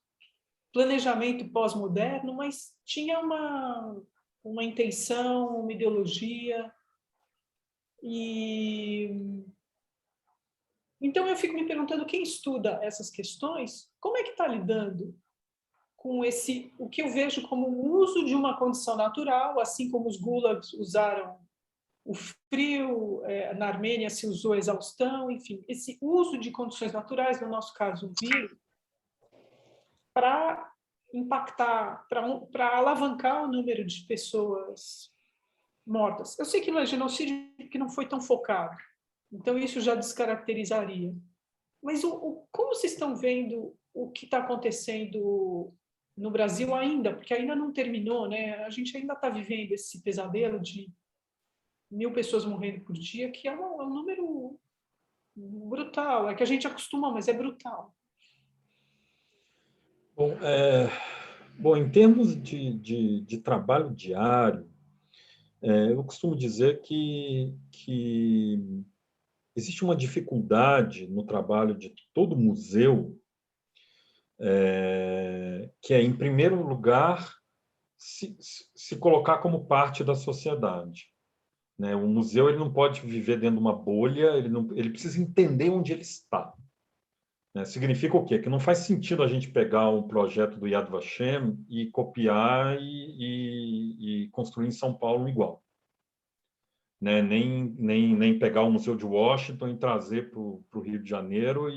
planejamento pós-moderno, mas tinha uma intenção, uma ideologia. Então, eu fico me perguntando, quem estuda essas questões, como é que está lidando com o que eu vejo como o uso de uma condição natural, assim como os gulags usaram o frio, na Armênia se usou a exaustão, enfim, esse uso de condições naturais, no nosso caso, o vírus, para impactar, para alavancar o número de pessoas mortas. Eu sei que não é genocídio, porque não foi tão focado, então isso já descaracterizaria. Mas como vocês estão vendo o que está acontecendo no Brasil ainda? Porque ainda não terminou, né? A gente ainda está vivendo esse pesadelo de 1.000 pessoas morrendo por dia, que é um número brutal. É que a gente acostuma, mas é brutal. Bom, em termos de trabalho diário, eu costumo dizer que existe uma dificuldade no trabalho de todo museu, que é, em primeiro lugar, se colocar como parte da sociedade. Né? O museu ele não pode viver dentro de uma bolha, ele precisa entender onde ele está. Né? Significa o quê? Que não faz sentido a gente pegar um projeto do Yad Vashem e copiar e construir em São Paulo igual. Né? Nem pegar o Museu de Washington e trazer para o Rio de Janeiro.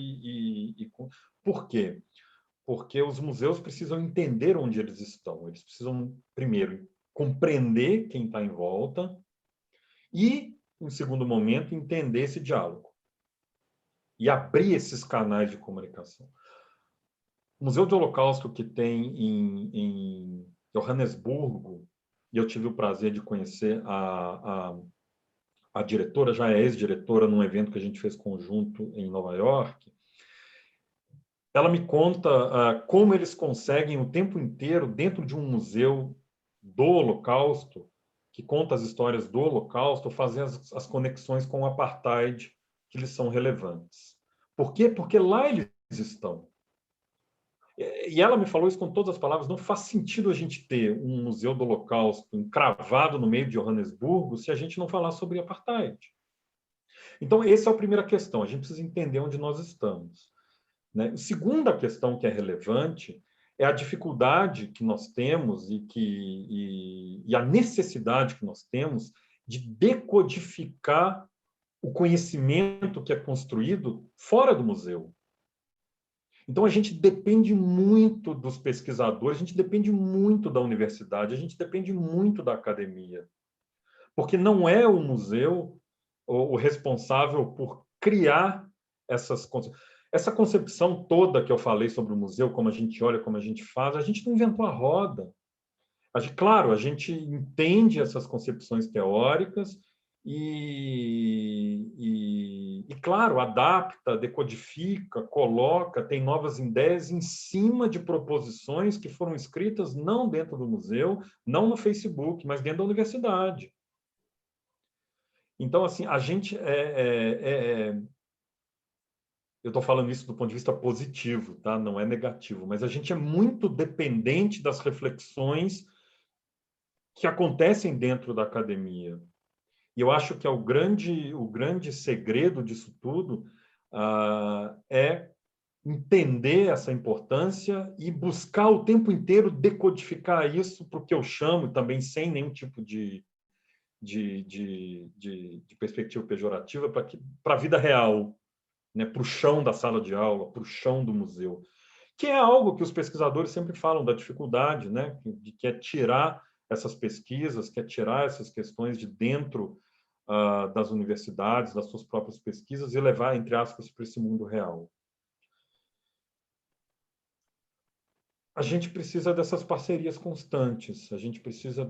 Por quê? Porque os museus precisam entender onde eles estão. Eles precisam, primeiro, compreender quem está em volta e, em segundo momento, entender esse diálogo e abrir esses canais de comunicação. O Museu do Holocausto que tem em Johannesburgo, e eu tive o prazer de conhecer a diretora, já é ex-diretora, num evento que a gente fez conjunto em Nova York. Ela me conta como eles conseguem o tempo inteiro, dentro de um museu do Holocausto, que conta as histórias do Holocausto, fazer as conexões com o apartheid que lhes são relevantes. Por quê? Porque lá eles estão. E ela me falou isso com todas as palavras, não faz sentido a gente ter um museu do Holocausto encravado no meio de Johannesburgo se a gente não falar sobre apartheid. Então, essa é a primeira questão, a gente precisa entender onde nós estamos. Né? A segunda questão que é relevante é a dificuldade que nós temos e a necessidade que nós temos de decodificar o conhecimento que é construído fora do museu. Então, a gente depende muito dos pesquisadores, a gente depende muito da universidade, a gente depende muito da academia. Porque não é o museu o responsável por criar essa concepção toda que eu falei sobre o museu, como a gente olha, como a gente faz, a gente não inventou a roda. Claro, a gente entende essas concepções teóricas claro, adapta, decodifica, coloca, tem novas ideias em cima de proposições que foram escritas não dentro do museu, não no Facebook, mas dentro da universidade. Então, assim, a gente eu estou falando isso do ponto de vista positivo, tá? Não é negativo, mas a gente é muito dependente das reflexões que acontecem dentro da academia. E eu acho que o grande segredo disso tudo é entender essa importância e buscar o tempo inteiro decodificar isso para o que eu chamo, também sem nenhum tipo de perspectiva pejorativa, para a vida real, né? Para o chão da sala de aula, para o chão do museu, que é algo que os pesquisadores sempre falam da dificuldade, né? Que é tirar essas pesquisas, que é tirar essas questões de dentro das universidades, das suas próprias pesquisas e levar, entre aspas, para esse mundo real. A gente precisa dessas parcerias constantes, a gente precisa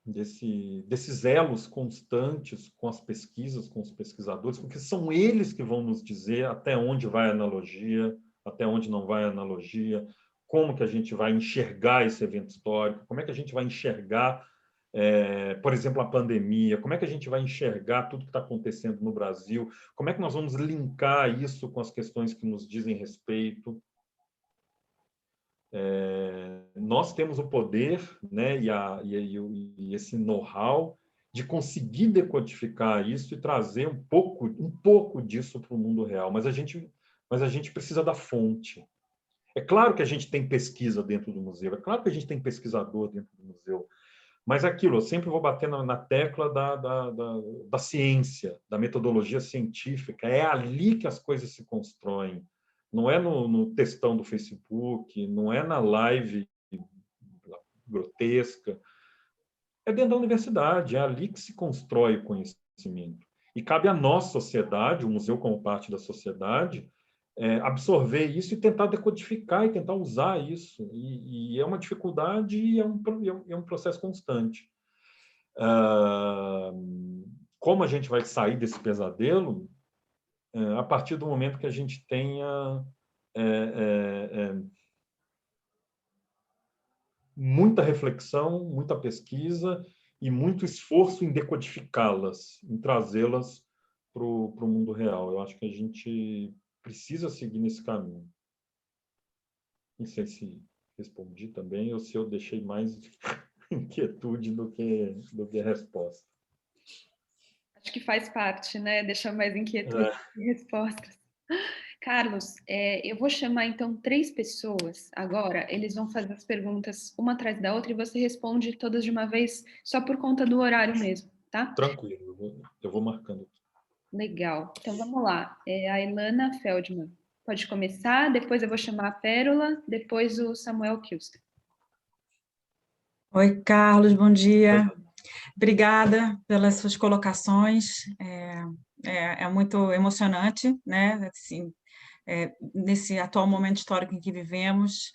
desses elos constantes com as pesquisas, com os pesquisadores, porque são eles que vão nos dizer até onde vai a analogia, até onde não vai a analogia, como que a gente vai enxergar esse evento histórico, como é que a gente vai enxergar, por exemplo, a pandemia, como é que a gente vai enxergar tudo que está acontecendo no Brasil, como é que nós vamos linkar isso com as questões que nos dizem respeito. Nós temos o poder, né, e esse know-how de conseguir decodificar isso e trazer um pouco disso para o mundo real, mas a gente precisa da fonte. É claro que a gente tem pesquisa dentro do museu, é claro que a gente tem pesquisador dentro do museu, mas aquilo, eu sempre vou bater na tecla da ciência, da metodologia científica, é ali que as coisas se constroem. Não é no textão do Facebook, não é na live grotesca. É dentro da universidade, é ali que se constrói o conhecimento. E cabe a nós, sociedade, o museu como parte da sociedade, absorver isso e tentar decodificar e tentar usar isso. E é uma dificuldade e é um processo constante. Como a gente vai sair desse pesadelo? A partir do momento que a gente tenha muita reflexão, muita pesquisa e muito esforço em decodificá-las, em trazê-las para o mundo real. Eu acho que a gente precisa seguir nesse caminho. Não sei se respondi também ou se eu deixei mais inquietude do que resposta. Acho que faz parte, né? Deixar mais inquietude e respostas. Carlos, eu vou chamar então 3 pessoas agora. Eles vão fazer as perguntas uma atrás da outra e você responde todas de uma vez, só por conta do horário mesmo, tá? Tranquilo, eu vou marcando aqui. Legal. Então vamos lá. A Ilana Feldman. Pode começar, depois eu vou chamar a Pérola, depois o Samuel Kilster. Oi, Carlos, bom dia. Obrigada pelas suas colocações. É muito emocionante, né? Assim, nesse atual momento histórico em que vivemos,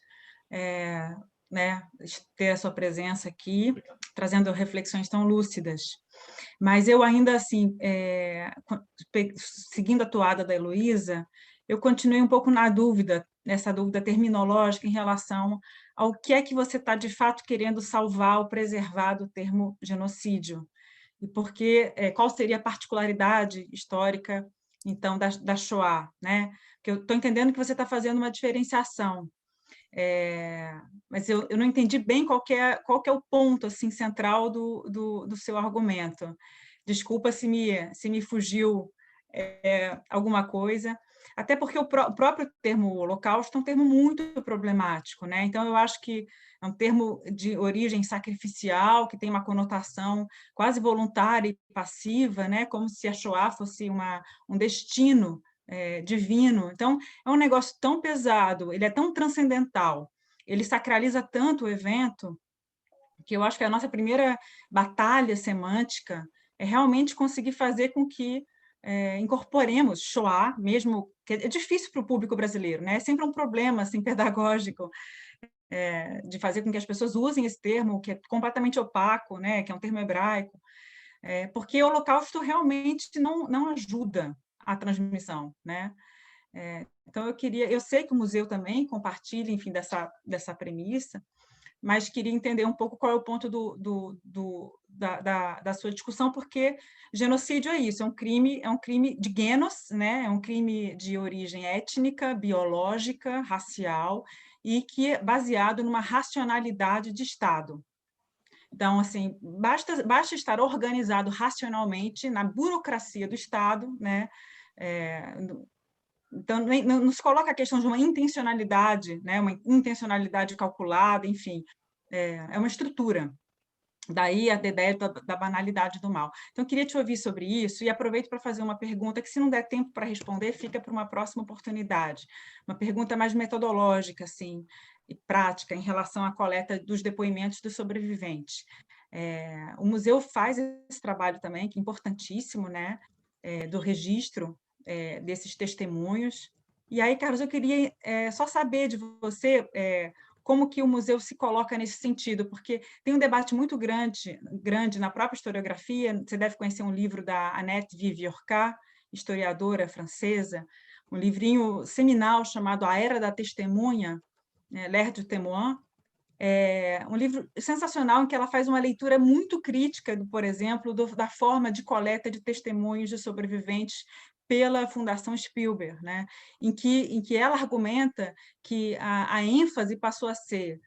né? Ter a sua presença aqui, trazendo reflexões tão lúcidas. Mas eu ainda, assim, seguindo a toada da Heloísa, eu continuei um pouco na dúvida, nessa dúvida terminológica em relação ao que é que você está, de fato, querendo salvar ou preservar do termo genocídio. E qual seria a particularidade histórica, então, da Shoah, né? Porque eu estou entendendo que você está fazendo uma diferenciação, mas eu não entendi bem qual que é o ponto assim, central do seu argumento. Desculpa se me fugiu alguma coisa, até porque o próprio termo holocausto é um termo muito problemático, né? Então, eu acho que é um termo de origem sacrificial, que tem uma conotação quase voluntária e passiva, né? Como se a Shoah fosse um destino divino. Então, é um negócio tão pesado, ele é tão transcendental, ele sacraliza tanto o evento, que eu acho que a nossa primeira batalha semântica é realmente conseguir fazer com que incorporemos Shoah, mesmo que é difícil para o público brasileiro, né? É sempre um problema assim, pedagógico, de fazer com que as pessoas usem esse termo, que é completamente opaco, né? Que é um termo hebraico, porque o Holocausto realmente não ajuda a transmissão, né? Então, eu sei que o museu também compartilha, enfim, dessa premissa, mas queria entender um pouco qual é o ponto da sua discussão, porque genocídio é isso, é um crime de genos, né? É um crime de origem étnica, biológica, racial, e que é baseado numa racionalidade de Estado. Então, assim, basta estar organizado racionalmente na burocracia do Estado, né? Então, não se coloca a questão de uma intencionalidade, né? Uma intencionalidade calculada, enfim, é uma estrutura. Daí a ideia da banalidade do mal. Então, eu queria te ouvir sobre isso e aproveito para fazer uma pergunta que, se não der tempo para responder, fica para uma próxima oportunidade. Uma pergunta mais metodológica, assim, e prática, em relação à coleta dos depoimentos dos sobreviventes. O museu faz esse trabalho também, que é importantíssimo, né? Do registro desses testemunhos. E aí, Carlos, eu queria só saber de você como que o museu se coloca nesse sentido, porque tem um debate muito grande na própria historiografia. Você deve conhecer um livro da Annette Viviorca, historiadora francesa, um livrinho seminal chamado A Era da Testemunha, L'Ère du Témoin. Um livro sensacional em que ela faz uma leitura muito crítica, por exemplo, da forma de coleta de testemunhos de sobreviventes pela Fundação Spielberg, né? em que ela argumenta que a ênfase passou a ser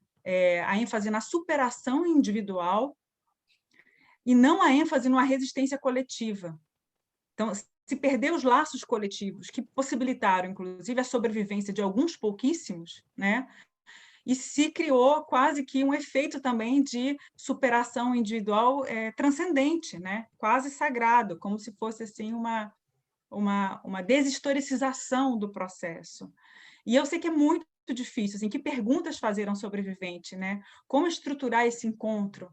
a ênfase na superação individual e não a ênfase numa resistência coletiva. Então, se perdeu os laços coletivos que possibilitaram, inclusive, a sobrevivência de alguns pouquíssimos, né? E se criou quase que um efeito também de superação individual transcendente, né? Quase sagrado, como se fosse assim uma deshistoricização do processo. E eu sei que é muito difícil, assim, que perguntas fazer a um sobrevivente, né? Como estruturar esse encontro?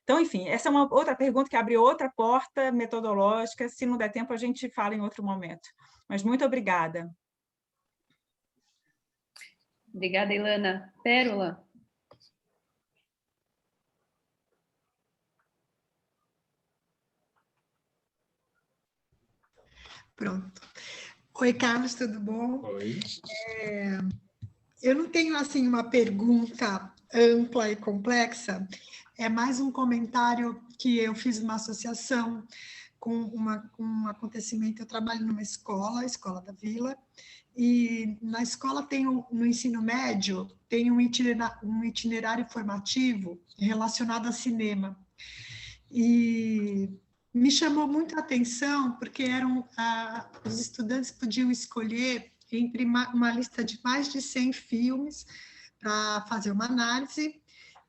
Então, enfim, essa é uma outra pergunta que abre outra porta metodológica. Se não der tempo, a gente fala em outro momento. Mas muito obrigada. Obrigada, Ilana. Pérola. Pronto. Oi, Carlos, tudo bom? Oi. Eu não tenho, assim, uma pergunta ampla e complexa, é mais um comentário que eu fiz uma associação com um acontecimento. Eu trabalho numa escola, a Escola da Vila, e na escola no ensino médio, tem um itinerário formativo relacionado a cinema. E me chamou muito a atenção, porque os estudantes podiam escolher entre uma lista de mais de 100 filmes para fazer uma análise.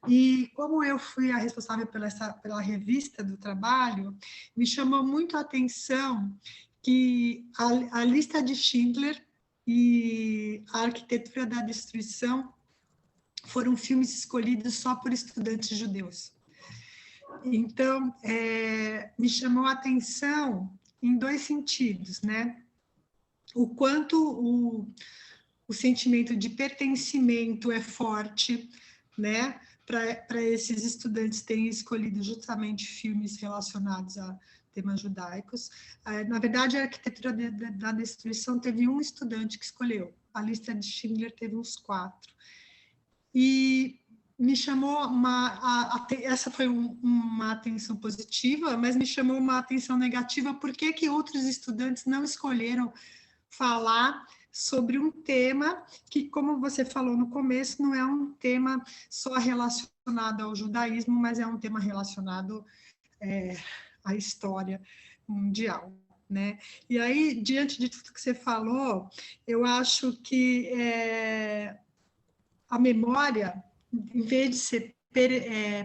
E como eu fui a responsável pela revista do trabalho, me chamou muito a atenção que a lista de Schindler e a Arquitetura da Destruição foram filmes escolhidos só por estudantes judeus. Então, me chamou a atenção em dois sentidos, né? O quanto o sentimento de pertencimento é forte, né? Para esses estudantes terem escolhido justamente filmes relacionados a temas judaicos. Na verdade, a Arquitetura da Destruição teve um estudante que escolheu. A lista de Schindler teve uns 4. E me chamou essa foi uma atenção positiva, mas me chamou uma atenção negativa. Por que outros estudantes não escolheram falar sobre um tema que, como você falou no começo, não é um tema só relacionado ao judaísmo, mas é um tema relacionado à história mundial, né? E aí, diante de tudo que você falou, eu acho que a memória, em vez de ser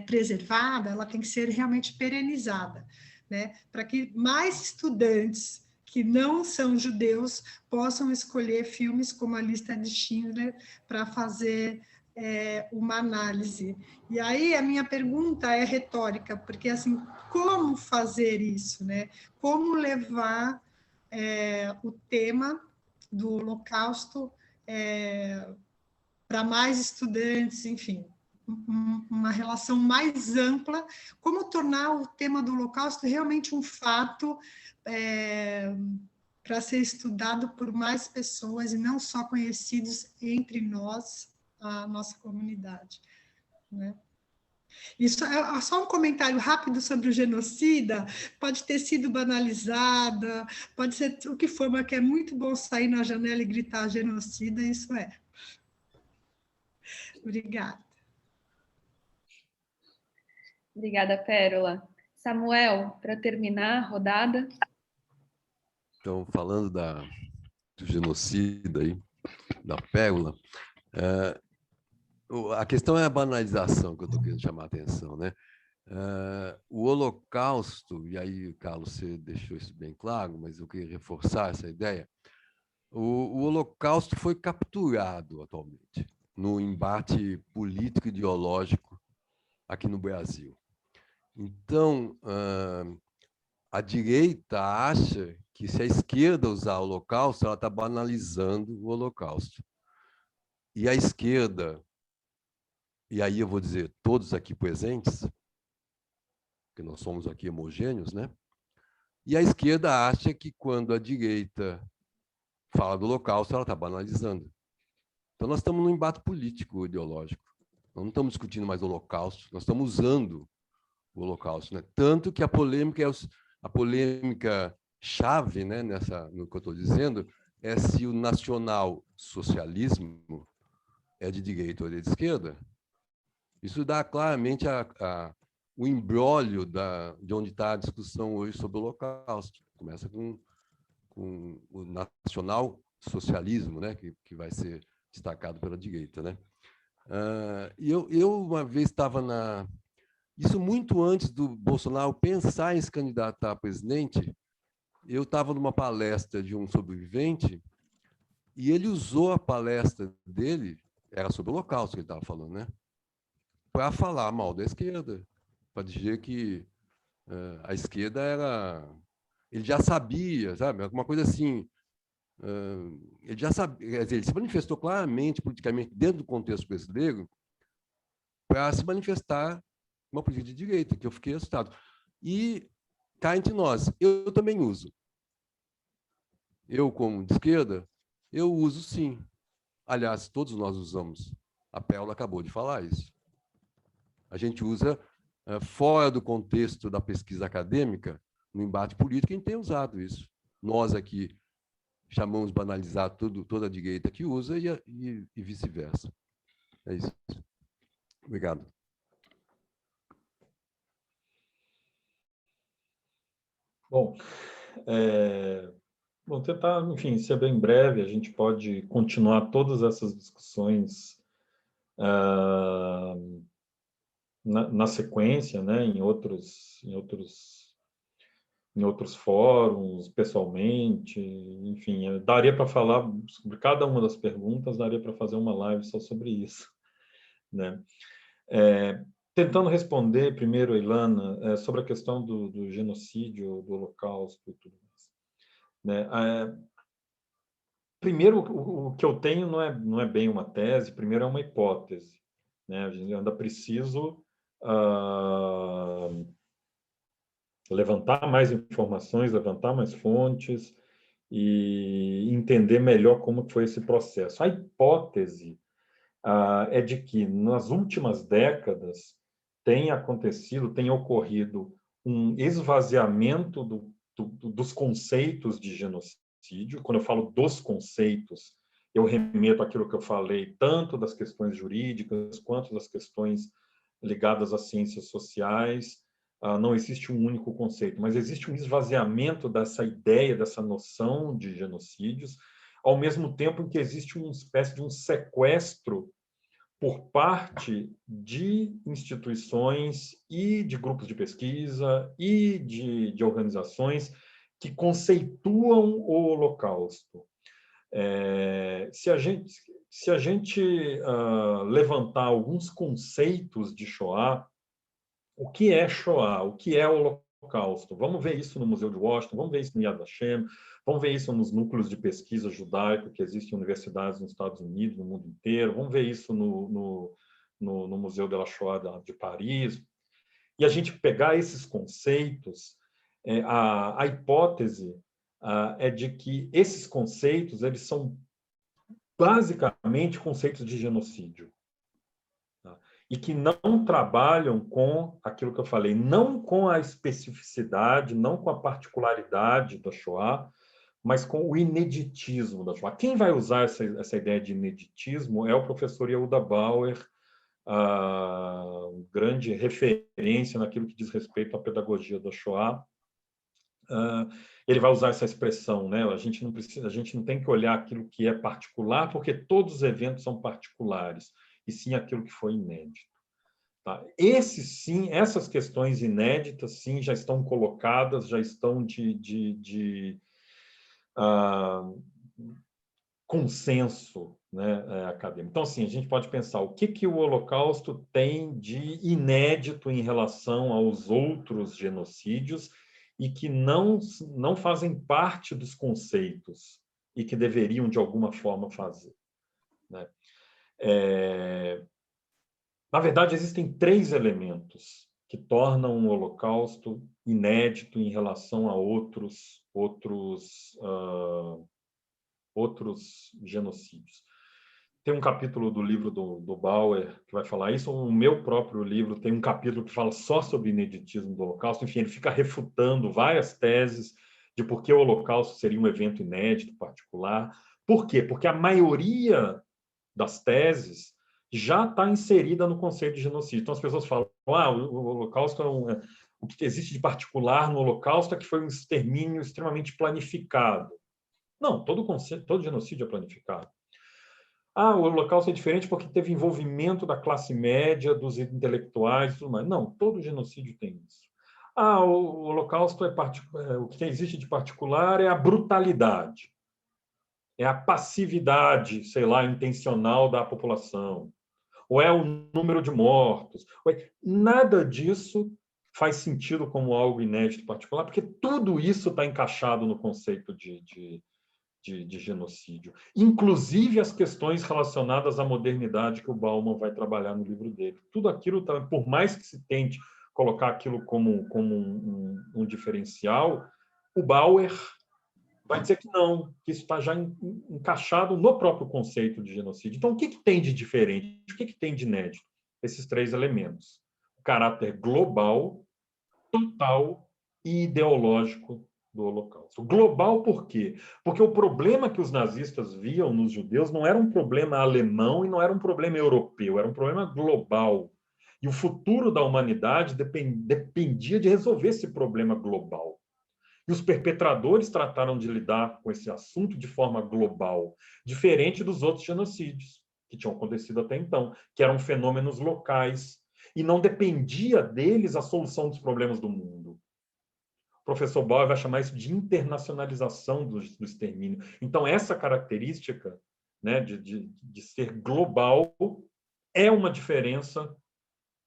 preservada, ela tem que ser realmente perenizada, né? Para que mais estudantes que não são judeus possam escolher filmes como a lista de Schindler para fazer uma análise. E aí a minha pergunta é retórica, porque assim, como fazer isso, né? Como levar o tema do Holocausto para mais estudantes, enfim, uma relação mais ampla, como tornar o tema do Holocausto realmente um fato para ser estudado por mais pessoas e não só conhecidos entre nós, a nossa comunidade, né? Isso é só um comentário rápido sobre o genocida, pode ter sido banalizada, pode ser o que for, mas que é muito bom sair na janela e gritar genocida, isso é. Obrigada. Obrigada, Pérola. Samuel, para terminar a rodada. Então, falando do genocida aí, da Pérola, a questão é a banalização que eu estou querendo chamar a atenção, né? O Holocausto, e aí, Carlos, você deixou isso bem claro, mas eu queria reforçar essa ideia. O Holocausto foi capturado atualmente no embate político e ideológico aqui no Brasil. Então, a direita acha que se a esquerda usar o Holocausto, ela está banalizando o Holocausto. E a esquerda, e aí eu vou dizer todos aqui presentes, porque nós somos aqui homogêneos, né? E a esquerda acha que quando a direita fala do Holocausto, ela está banalizando. Então, nós estamos num embate político ideológico. Nós não estamos discutindo mais o Holocausto, nós estamos usando o Holocausto, né? Tanto que a polêmica chave, né, no que eu estou dizendo, é se o nacional-socialismo é de direita ou de esquerda. Isso dá claramente o imbróglio de onde está a discussão hoje sobre o Holocausto. Começa com o nacional-socialismo, né, que vai ser destacado pela direita, né? Eu uma vez estava isso muito antes do Bolsonaro pensar em se candidatar a presidente. Eu estava numa palestra de um sobrevivente e ele usou a palestra dele, era sobre o Holocausto que ele estava falando, né? Para falar mal da esquerda, para dizer que a esquerda era... Ele já sabia, sabe? Alguma coisa assim. Ele já sabia, quer dizer, ele se manifestou claramente, politicamente, dentro do contexto brasileiro, para se manifestar uma política de direita, que eu fiquei assustado. E cá entre nós, eu também uso. Eu, como de esquerda, eu uso sim. Aliás, todos nós usamos. A Pérola acabou de falar isso. A gente usa fora do contexto da pesquisa acadêmica, no embate político, a gente tem usado isso. Nós aqui chamamos de banalizar toda a direita que usa e vice-versa. É isso. Obrigado. Bom, vou tentar, enfim, ser bem breve, a gente pode continuar todas essas discussões na sequência, né, em outros fóruns, pessoalmente, enfim, daria para falar sobre cada uma das perguntas, daria para fazer uma live só sobre isso, né? Tentando responder primeiro, Ilana, sobre a questão do genocídio, do Holocausto e tudo mais, né? Primeiro, o que eu tenho não é bem uma tese, primeiro é uma hipótese, né? A gente ainda preciso levantar mais informações, levantar mais fontes e entender melhor como foi esse processo. A hipótese é de que, nas últimas décadas, tem ocorrido um esvaziamento dos conceitos de genocídio. Quando eu falo dos conceitos, eu remeto àquilo que eu falei, tanto das questões jurídicas quanto das questões ligadas às ciências sociais. Não existe um único conceito, mas existe um esvaziamento dessa ideia, dessa noção de genocídios, ao mesmo tempo em que existe uma espécie de um sequestro por parte de instituições e de grupos de pesquisa e de organizações que conceituam o Holocausto. Se a gente levantar alguns conceitos de Shoah, o que é Shoah? O que é Holocausto? Holocausto. Vamos ver isso no Museu de Washington, vamos ver isso no Yad Vashem, vamos ver isso nos núcleos de pesquisa judaico que existem em universidades nos Estados Unidos, no mundo inteiro, vamos ver isso no Museu de la Shoah de Paris. E a gente pegar esses conceitos, a hipótese é de que esses conceitos eles são basicamente conceitos de genocídio. Tá? E que não trabalham com aquilo que eu falei, não com a especificidade, não com a particularidade da Shoah, mas com o ineditismo da Shoah. Quem vai usar essa ideia de ineditismo é o professor Yehuda Bauer, grande referência naquilo que diz respeito à pedagogia da Shoah. Ele vai usar essa expressão, né? A gente não tem que olhar aquilo que é particular, porque todos os eventos são particulares, e sim aquilo que foi inédito. Tá? Essas questões inéditas, sim, já estão colocadas, já estão de consenso, né, acadêmico. Então, assim, a gente pode pensar o que o Holocausto tem de inédito em relação aos outros genocídios e que não fazem parte dos conceitos e que deveriam, de alguma forma, fazer. Né? Na verdade, existem 3 elementos que tornam o Holocausto inédito em relação a outros genocídios. Tem um capítulo do livro do Bauer que vai falar isso. O meu próprio livro tem um capítulo que fala só sobre o ineditismo do Holocausto. Enfim, ele fica refutando várias teses de por que o Holocausto seria um evento inédito, particular. Por quê? Porque a maioria das teses já está inserida no conceito de genocídio. Então, as pessoas falam, o Holocausto o que existe de particular no Holocausto é que foi um extermínio extremamente planificado. Não, todo genocídio é planificado. O Holocausto é diferente porque teve envolvimento da classe média, dos intelectuais e tudo mais. Não, todo genocídio tem isso. O Holocausto o que existe de particular é a brutalidade, é a passividade, sei lá, intencional da população, ou é o número de mortos. Nada disso faz sentido como algo inédito particular, porque tudo isso está encaixado no conceito de genocídio, inclusive as questões relacionadas à modernidade que o Bauman vai trabalhar no livro dele. Tudo aquilo, por mais que se tente colocar aquilo como um diferencial, o Bauer vai dizer que não, que isso está já encaixado no próprio conceito de genocídio. Então, o que tem de diferente? O que tem de inédito? Esses 3 elementos. O caráter global, total e ideológico do Holocausto. Global por quê? Porque o problema que os nazistas viam nos judeus não era um problema alemão e não era um problema europeu, era um problema global. E o futuro da humanidade dependia de resolver esse problema global. E os perpetradores trataram de lidar com esse assunto de forma global, diferente dos outros genocídios que tinham acontecido até então, que eram fenômenos locais, e não dependia deles a solução dos problemas do mundo. O professor Bauer vai chamar isso de internacionalização do extermínio. Então, essa característica, né, de ser global é uma diferença,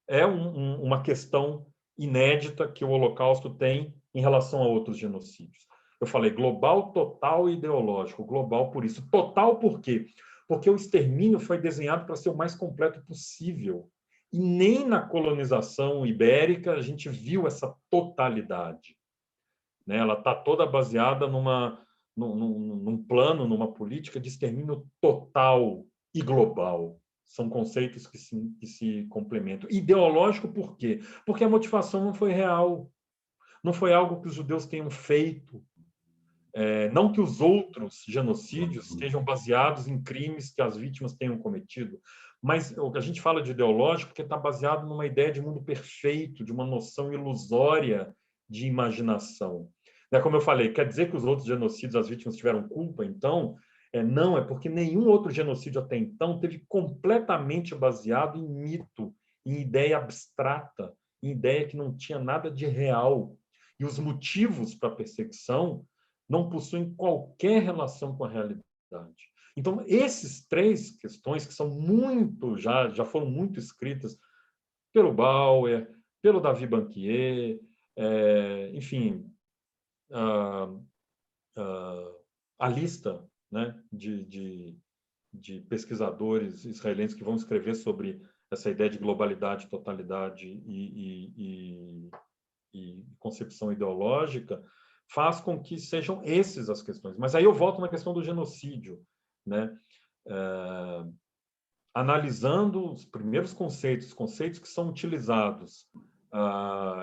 é uma questão inédita que o Holocausto tem em relação a outros genocídios. Eu falei global, total e ideológico. Global por isso. Total por quê? Porque o extermínio foi desenhado para ser o mais completo possível. E nem na colonização ibérica a gente viu essa totalidade. Né? Ela está toda baseada num plano, numa política de extermínio total e global. São conceitos que se complementam. Ideológico por quê? Porque a motivação não foi real. Não foi algo que os judeus tenham feito. Não que os outros genocídios estejam baseados em crimes que as vítimas tenham cometido, mas a gente fala de ideológico porque está baseado numa ideia de mundo perfeito, de uma noção ilusória de imaginação. Como eu falei, quer dizer que os outros genocídios, as vítimas tiveram culpa, então? Não, é porque nenhum outro genocídio até então teve completamente baseado em mito, em ideia abstrata, em ideia que não tinha nada de real. E os motivos para a perseguição não possuem qualquer relação com a realidade. Então, esses 3 questões que são já foram muito escritas pelo Bauer, pelo Davi Banquier, enfim, a lista, né, de pesquisadores israelenses que vão escrever sobre essa ideia de globalidade, totalidade e concepção ideológica, faz com que sejam essas as questões. Mas aí eu volto na questão do genocídio, né? Analisando os primeiros conceitos que são utilizados,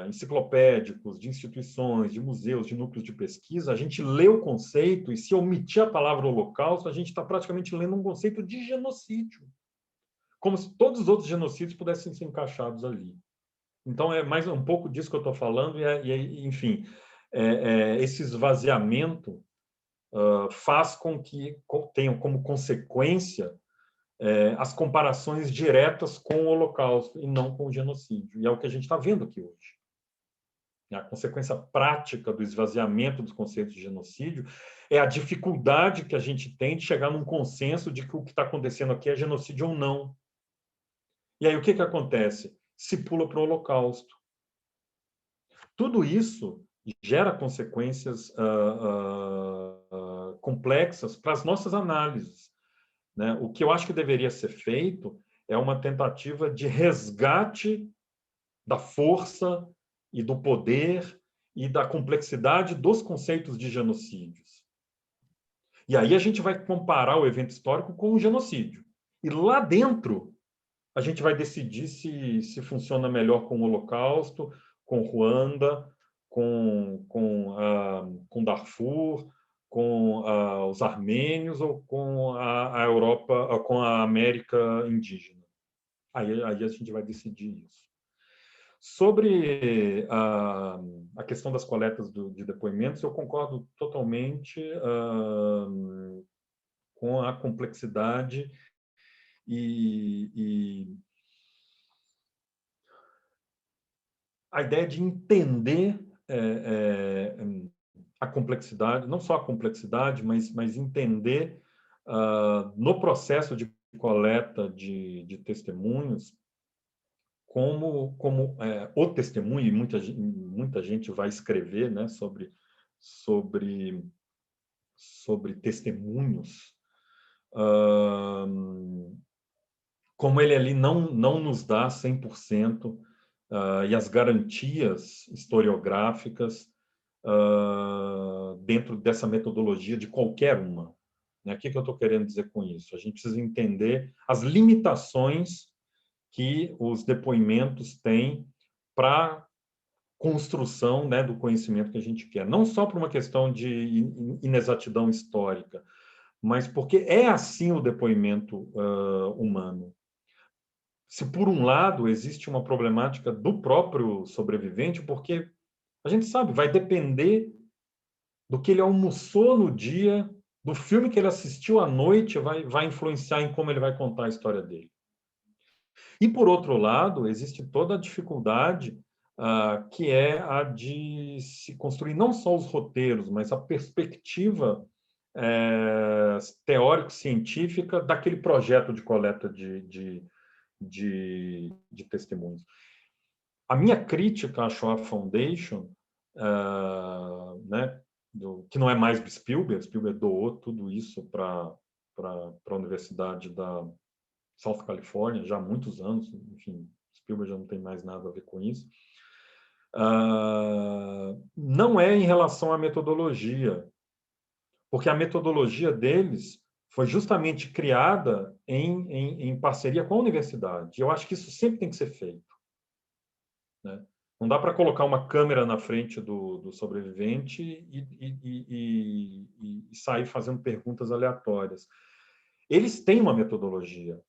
enciclopédicos, de instituições, de museus, de núcleos de pesquisa, a gente lê o conceito e, se omitir a palavra holocausto, a gente está praticamente lendo um conceito de genocídio, como se todos os outros genocídios pudessem ser encaixados ali. Então, é mais um pouco disso que eu estou falando, enfim, esse esvaziamento faz com que tenham como consequência as comparações diretas com o Holocausto e não com o genocídio. E é o que a gente está vendo aqui hoje. A consequência prática do esvaziamento dos conceitos de genocídio é a dificuldade que a gente tem de chegar num consenso de que o que está acontecendo aqui é genocídio ou não. E aí o que acontece? Se pula para o Holocausto. Tudo isso gera consequências complexas para as nossas análises, né? O que eu acho que deveria ser feito é uma tentativa de resgate da força e do poder e da complexidade dos conceitos de genocídios. E aí a gente vai comparar o evento histórico com o genocídio. E lá dentro a gente vai decidir se funciona melhor com o Holocausto, com Ruanda, com Darfur, com os armênios ou com a Europa, com a América indígena. Aí a gente vai decidir isso. Sobre a questão das coletas de depoimentos, eu concordo totalmente com a complexidade e a ideia de entender a complexidade, não só a complexidade, mas entender no processo de coleta de testemunhos como o testemunho, e muita gente vai escrever, né, sobre testemunhos, como ele ali não nos dá 100% e as garantias historiográficas dentro dessa metodologia de qualquer uma. Né? O que eu estou querendo dizer com isso? A gente precisa entender as limitações que os depoimentos têm para construção, né, do conhecimento que a gente quer. Não só por uma questão de inexatidão histórica, mas porque é assim o depoimento humano. Se, por um lado, existe uma problemática do próprio sobrevivente, porque a gente sabe, vai depender do que ele almoçou no dia, do filme que ele assistiu à noite, vai influenciar em como ele vai contar a história dele. E, por outro lado, existe toda a dificuldade que é a de se construir não só os roteiros, mas a perspectiva teórico-científica daquele projeto de coleta de testemunhos. A minha crítica à Shoah Foundation, né, que não é mais do Spielberg doou tudo isso para a Universidade da South California já há muitos anos, enfim, Spielberg já não tem mais nada a ver com isso, não é em relação à metodologia, porque a metodologia deles foi justamente criada em parceria com a universidade. Eu acho que isso sempre tem que ser feito. Né? Não dá para colocar uma câmera na frente do sobrevivente e sair fazendo perguntas aleatórias. Eles têm uma metodologia.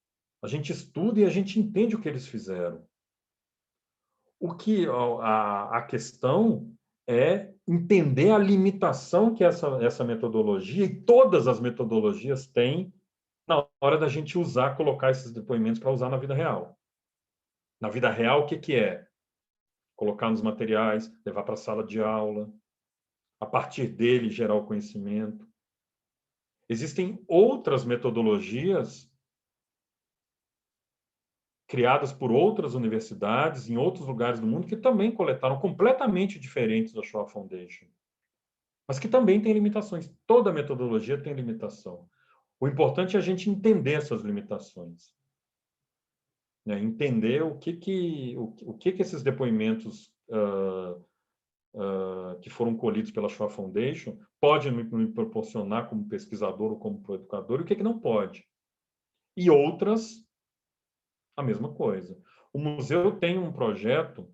A gente estuda e a gente entende o que eles fizeram. A questão é entender a limitação que essa metodologia e todas as metodologias têm na hora da gente colocar esses depoimentos para usar na vida real. Na vida real, o que é? Colocar nos materiais, levar para a sala de aula, a partir dele gerar o conhecimento. Existem outras metodologias criadas por outras universidades em outros lugares do mundo que também coletaram completamente diferentes da Shoah Foundation, mas que também têm limitações. Toda metodologia tem limitação. O importante é a gente entender essas limitações, né? Entender o que esses depoimentos que foram colhidos pela Shoah Foundation pode me proporcionar como pesquisador ou como educador, e o que não pode. E outras, a mesma coisa. O museu tem um projeto,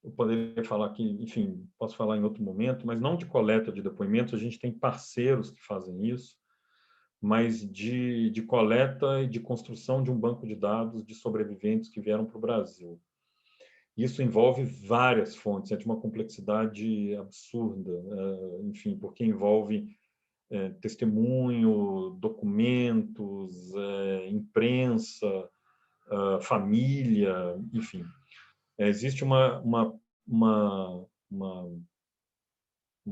eu poderia falar aqui, enfim, posso falar em outro momento, mas não de coleta de depoimentos, a gente tem parceiros que fazem isso, mas de coleta e de construção de um banco de dados de sobreviventes que vieram para o Brasil. Isso envolve várias fontes, é de uma complexidade absurda, enfim, porque envolve testemunho, documentos, imprensa, família, enfim. Existe uma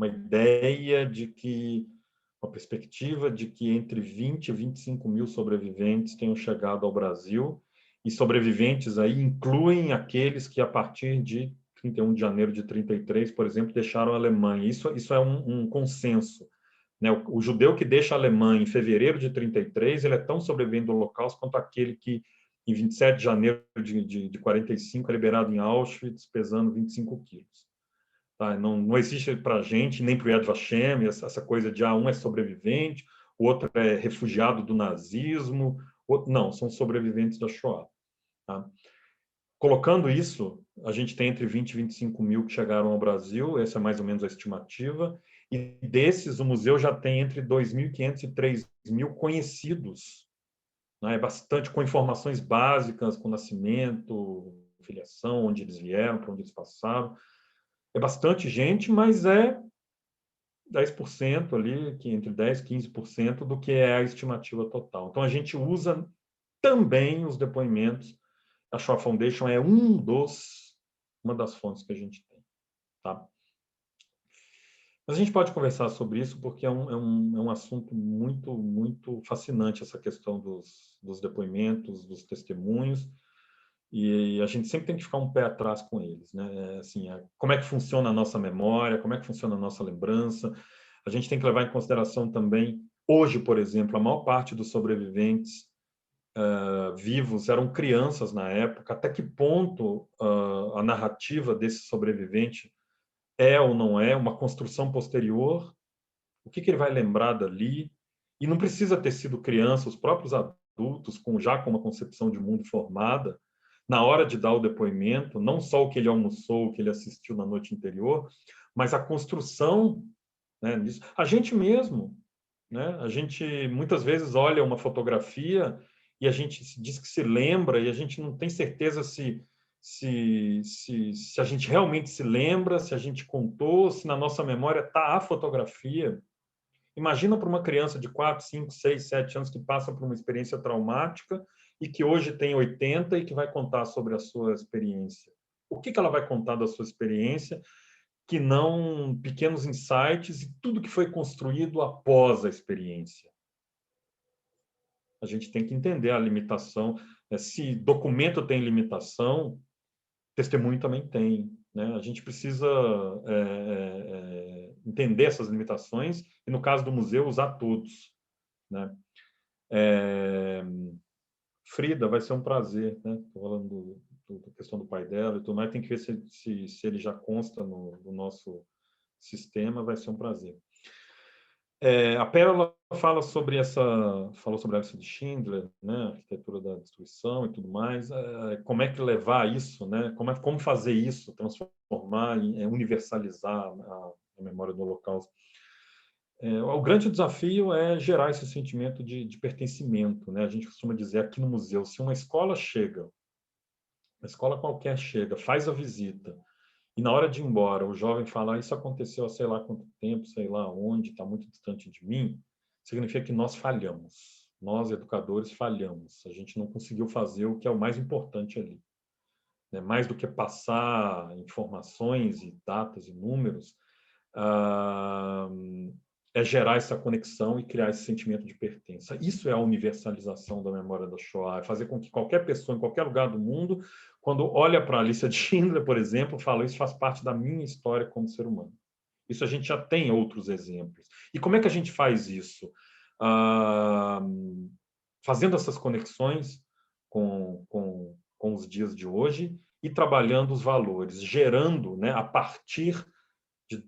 ideia de que, uma perspectiva de que entre 20 e 25 mil sobreviventes tenham chegado ao Brasil, e sobreviventes aí incluem aqueles que, a partir de 31 de janeiro de 33, por exemplo, deixaram a Alemanha. Isso é um consenso, né? O judeu que deixa a Alemanha em fevereiro de 33, ele é tão sobrevivente do Holocausto quanto aquele que, em 27 de janeiro de 45, é liberado em Auschwitz, pesando 25 quilos. Tá? Não existe para a gente, nem para o Yad Vashem, essa coisa de um é sobrevivente, o outro é refugiado do nazismo. Não, são sobreviventes da Shoah. Tá? Colocando isso, a gente tem entre 20 e 25 mil que chegaram ao Brasil, essa é mais ou menos a estimativa, e desses o museu já tem entre 2.500 e 3.000 conhecidos, né? É bastante, com informações básicas, com nascimento, filiação, onde eles vieram, para onde eles passaram. É bastante gente, mas é 10% ali, que entre 10% e 15% do que é a estimativa total. Então, a gente usa também os depoimentos. A Shoah Foundation é uma das fontes que a gente tem. Tá? Mas a gente pode conversar sobre isso, porque é um assunto muito, muito fascinante, essa questão dos depoimentos, dos testemunhos, e a gente sempre tem que ficar um pé atrás com eles, né? Assim, como é que funciona a nossa memória, como é que funciona a nossa lembrança. A gente tem que levar em consideração também, hoje, por exemplo, a maior parte dos sobreviventes vivos eram crianças na época. Até que ponto a narrativa desse sobrevivente é ou não é uma construção posterior? O que ele vai lembrar dali? E não precisa ter sido criança, os próprios adultos, já com uma concepção de mundo formada, na hora de dar o depoimento, não só o que ele almoçou, o que ele assistiu na noite anterior, mas a construção, né, disso. A gente mesmo, né? A gente muitas vezes olha uma fotografia e a gente diz que se lembra, e a gente não tem certeza se a gente realmente se lembra, se a gente contou, se na nossa memória está a fotografia. Imagina para uma criança de 4, 5, 6, 7 anos que passa por uma experiência traumática e que hoje tem 80 e que vai contar sobre a sua experiência. O que ela vai contar da sua experiência, que não pequenos insights e tudo que foi construído após a experiência? A gente tem que entender a limitação. Se documento tem limitação, testemunho também tem, né? A gente precisa entender essas limitações e, no caso do museu, usar todos, né? Frida, vai ser um prazer, né? Estou falando da questão do pai dela e tudo mais, tem que ver se ele já consta no nosso sistema, vai ser um prazer. A Pérola falou sobre a lista de Schindler, né? A arquitetura da destruição e tudo mais. Como é que levar isso, né? Como fazer isso, transformar, universalizar a memória do Holocausto? O grande desafio é gerar esse sentimento de pertencimento, né? A gente costuma dizer aqui no museu, se uma escola qualquer chega, faz a visita, e na hora de ir embora, o jovem fala, isso aconteceu há sei lá quanto tempo, sei lá onde, está muito distante de mim, significa que nós falhamos. Nós, educadores, falhamos. A gente não conseguiu fazer o que é o mais importante ali. Mais do que passar informações e datas e números, é gerar essa conexão e criar esse sentimento de pertença. Isso é a universalização da memória da Shoah, é fazer com que qualquer pessoa, em qualquer lugar do mundo, quando olha para a lista de Schindler, por exemplo, fala, isso faz parte da minha história como ser humano. Isso a gente já tem outros exemplos. E como é que a gente faz isso? Fazendo essas conexões com os dias de hoje e trabalhando os valores, gerando, né, a partir de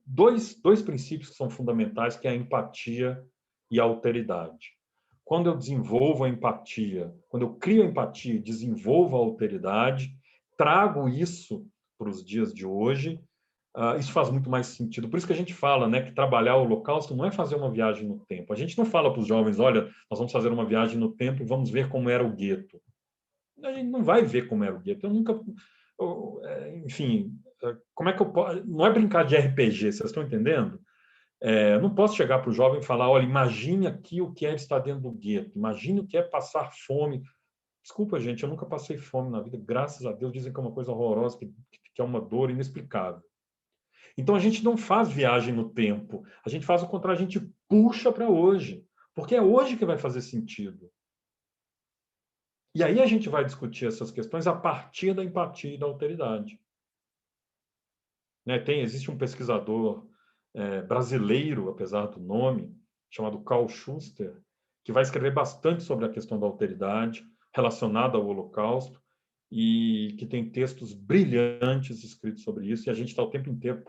dois princípios que são fundamentais, que é a empatia e a alteridade. Quando eu desenvolvo a empatia, quando eu crio a empatia e desenvolvo a alteridade, trago isso para os dias de hoje, isso faz muito mais sentido. Por isso que a gente fala, né, que trabalhar o Holocausto não é fazer uma viagem no tempo. A gente não fala para os jovens, olha, nós vamos fazer uma viagem no tempo e vamos ver como era o gueto. A gente não vai ver como era o gueto. Eu nunca... enfim, como é que eu posso... Não é brincar de RPG, vocês estão entendendo? Eu não posso chegar para o jovem e falar, olha, imagine aqui o que é estar dentro do gueto, imagine o que é passar fome. Desculpa, gente, eu nunca passei fome na vida, graças a Deus, dizem que é uma coisa horrorosa, que é uma dor inexplicável. Então, a gente não faz viagem no tempo, a gente faz o contrário, a gente puxa para hoje, porque é hoje que vai fazer sentido. E aí a gente vai discutir essas questões a partir da empatia e da alteridade. Né? Existe um pesquisador brasileiro, apesar do nome, chamado Carl Schuster, que vai escrever bastante sobre a questão da alteridade relacionada ao Holocausto e que tem textos brilhantes escritos sobre isso, e a gente está o tempo inteiro,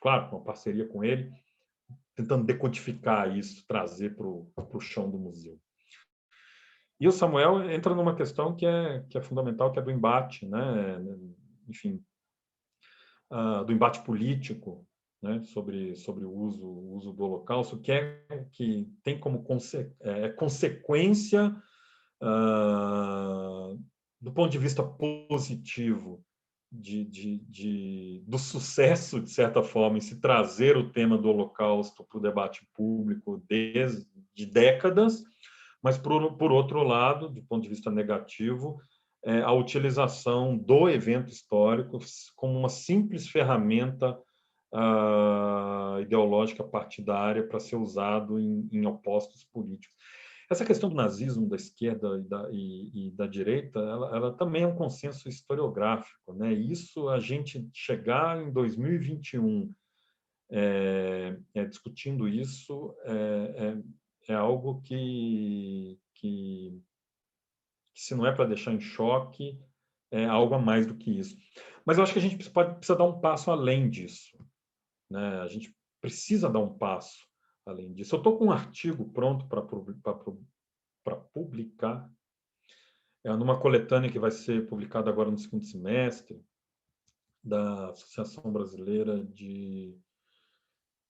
claro, com uma parceria com ele, tentando decodificar isso, trazer para o chão do museu. E o Samuel entra numa questão que é fundamental, que é do embate, né? Enfim, do embate político, né? sobre o uso do Holocausto, que tem como consequência, do ponto de vista positivo, do sucesso, de certa forma, em se trazer o tema do Holocausto para o debate público de décadas, mas, por outro lado, do ponto de vista negativo, a utilização do evento histórico como uma simples ferramenta ideológica partidária para ser usado em opostos políticos. Essa questão do nazismo, da esquerda e da direita, ela também é um consenso historiográfico, né? Isso, a gente chegar em 2021 discutindo isso, é algo que se não é para deixar em choque, é algo a mais do que isso. Mas eu acho que a gente precisa dar um passo além disso, né? A gente precisa dar um passo além disso. Eu estou com um artigo pronto para publicar, numa coletânea que vai ser publicada agora no segundo semestre, da Associação Brasileira de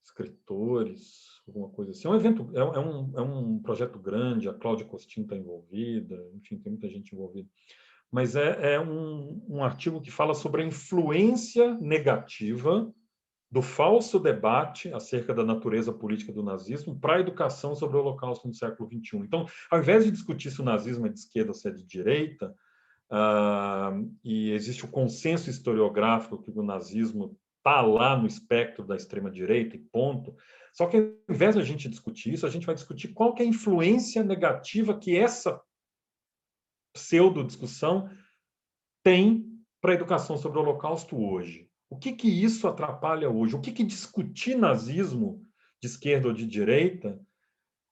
Escritores, alguma coisa assim. É um evento, é um projeto grande, a Cláudia Costin está envolvida, enfim, tem muita gente envolvida. Mas é um artigo que fala sobre a influência negativa do falso debate acerca da natureza política do nazismo para a educação sobre o Holocausto no século XXI. Então, ao invés de discutir se o nazismo é de esquerda ou se é de direita, e existe o consenso historiográfico que o nazismo está lá no espectro da extrema-direita e ponto, só que ao invés de a gente discutir isso, a gente vai discutir qual que é a influência negativa que essa pseudo-discussão tem para a educação sobre o Holocausto hoje. O que isso atrapalha hoje? O que discutir nazismo de esquerda ou de direita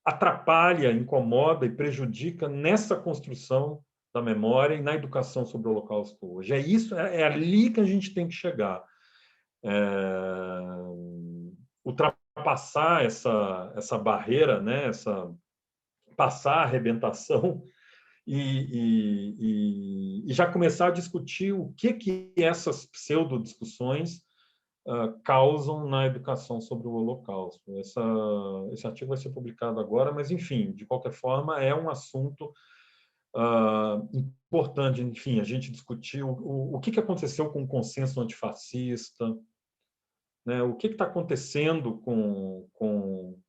atrapalha, incomoda e prejudica nessa construção da memória e na educação sobre o Holocausto hoje? É isso, é ali que a gente tem que chegar. Ultrapassar essa barreira, né? Passar a arrebentação e já começar a discutir o que essas pseudo-discussões causam na educação sobre o Holocausto. Esse artigo vai ser publicado agora, mas, enfim, de qualquer forma, é um assunto importante, enfim, a gente discutir o que aconteceu com o consenso antifascista, né? O que está acontecendo com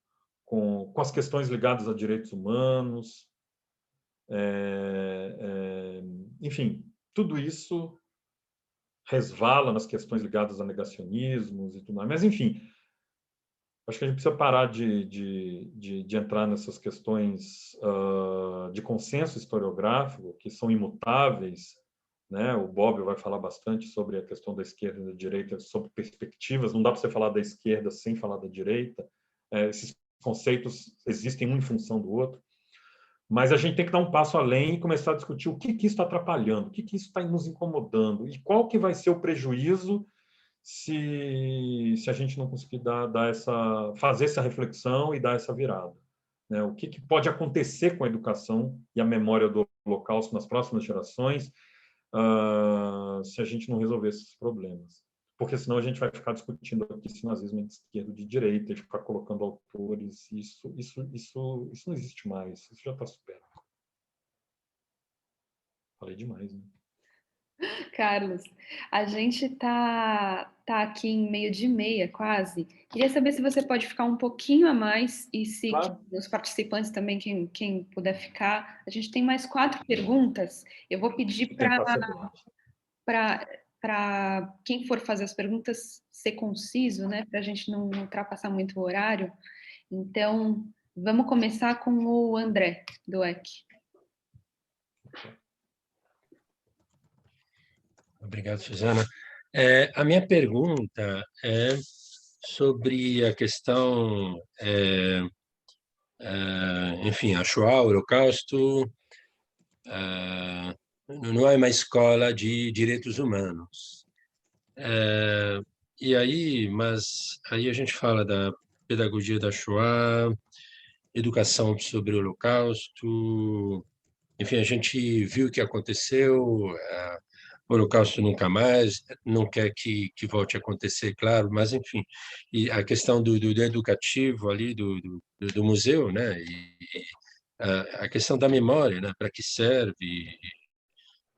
as questões ligadas a direitos humanos, enfim, tudo isso resvala nas questões ligadas a negacionismos e tudo mais. Mas, enfim, Acho que a gente precisa parar de entrar nessas questões de consenso historiográfico, que são imutáveis, né? O Bobbio vai falar bastante sobre a questão da esquerda e da direita, sobre perspectivas. Não dá para você falar da esquerda sem falar da direita. Esses conceitos existem um em função do outro. Mas a gente tem que dar um passo além e começar a discutir o que isso está atrapalhando, o que isso está nos incomodando e qual que vai ser o prejuízo se a gente não conseguir fazer essa reflexão e dar essa virada, né? O que pode acontecer com a educação e a memória do Holocausto nas próximas gerações se a gente não resolver esses problemas. Porque senão a gente vai ficar discutindo aqui se nazismo é de esquerda ou de direita, e ficar colocando autores, isso não existe mais, isso já está superado. Falei demais, né? Carlos, a gente tá aqui em meio de meia, quase. Queria saber se você pode ficar um pouquinho a mais e se Claro. os participantes também, quem puder ficar. A gente tem mais 4 perguntas. Eu vou pedir para quem for fazer as perguntas ser conciso, né? Para a gente não ultrapassar muito o horário. Então, vamos começar com o André, do EC. Obrigado, Suzana. A minha pergunta é sobre a questão, enfim, a Shoah, o Holocausto, não é uma escola de direitos humanos. Mas aí a gente fala da pedagogia da Shoah, educação sobre o Holocausto, enfim, a gente viu o que aconteceu, o Holocausto nunca mais, não quer que volte a acontecer, claro, mas, enfim, e a questão do educativo ali, do museu, né, e a questão da memória, né, para que serve,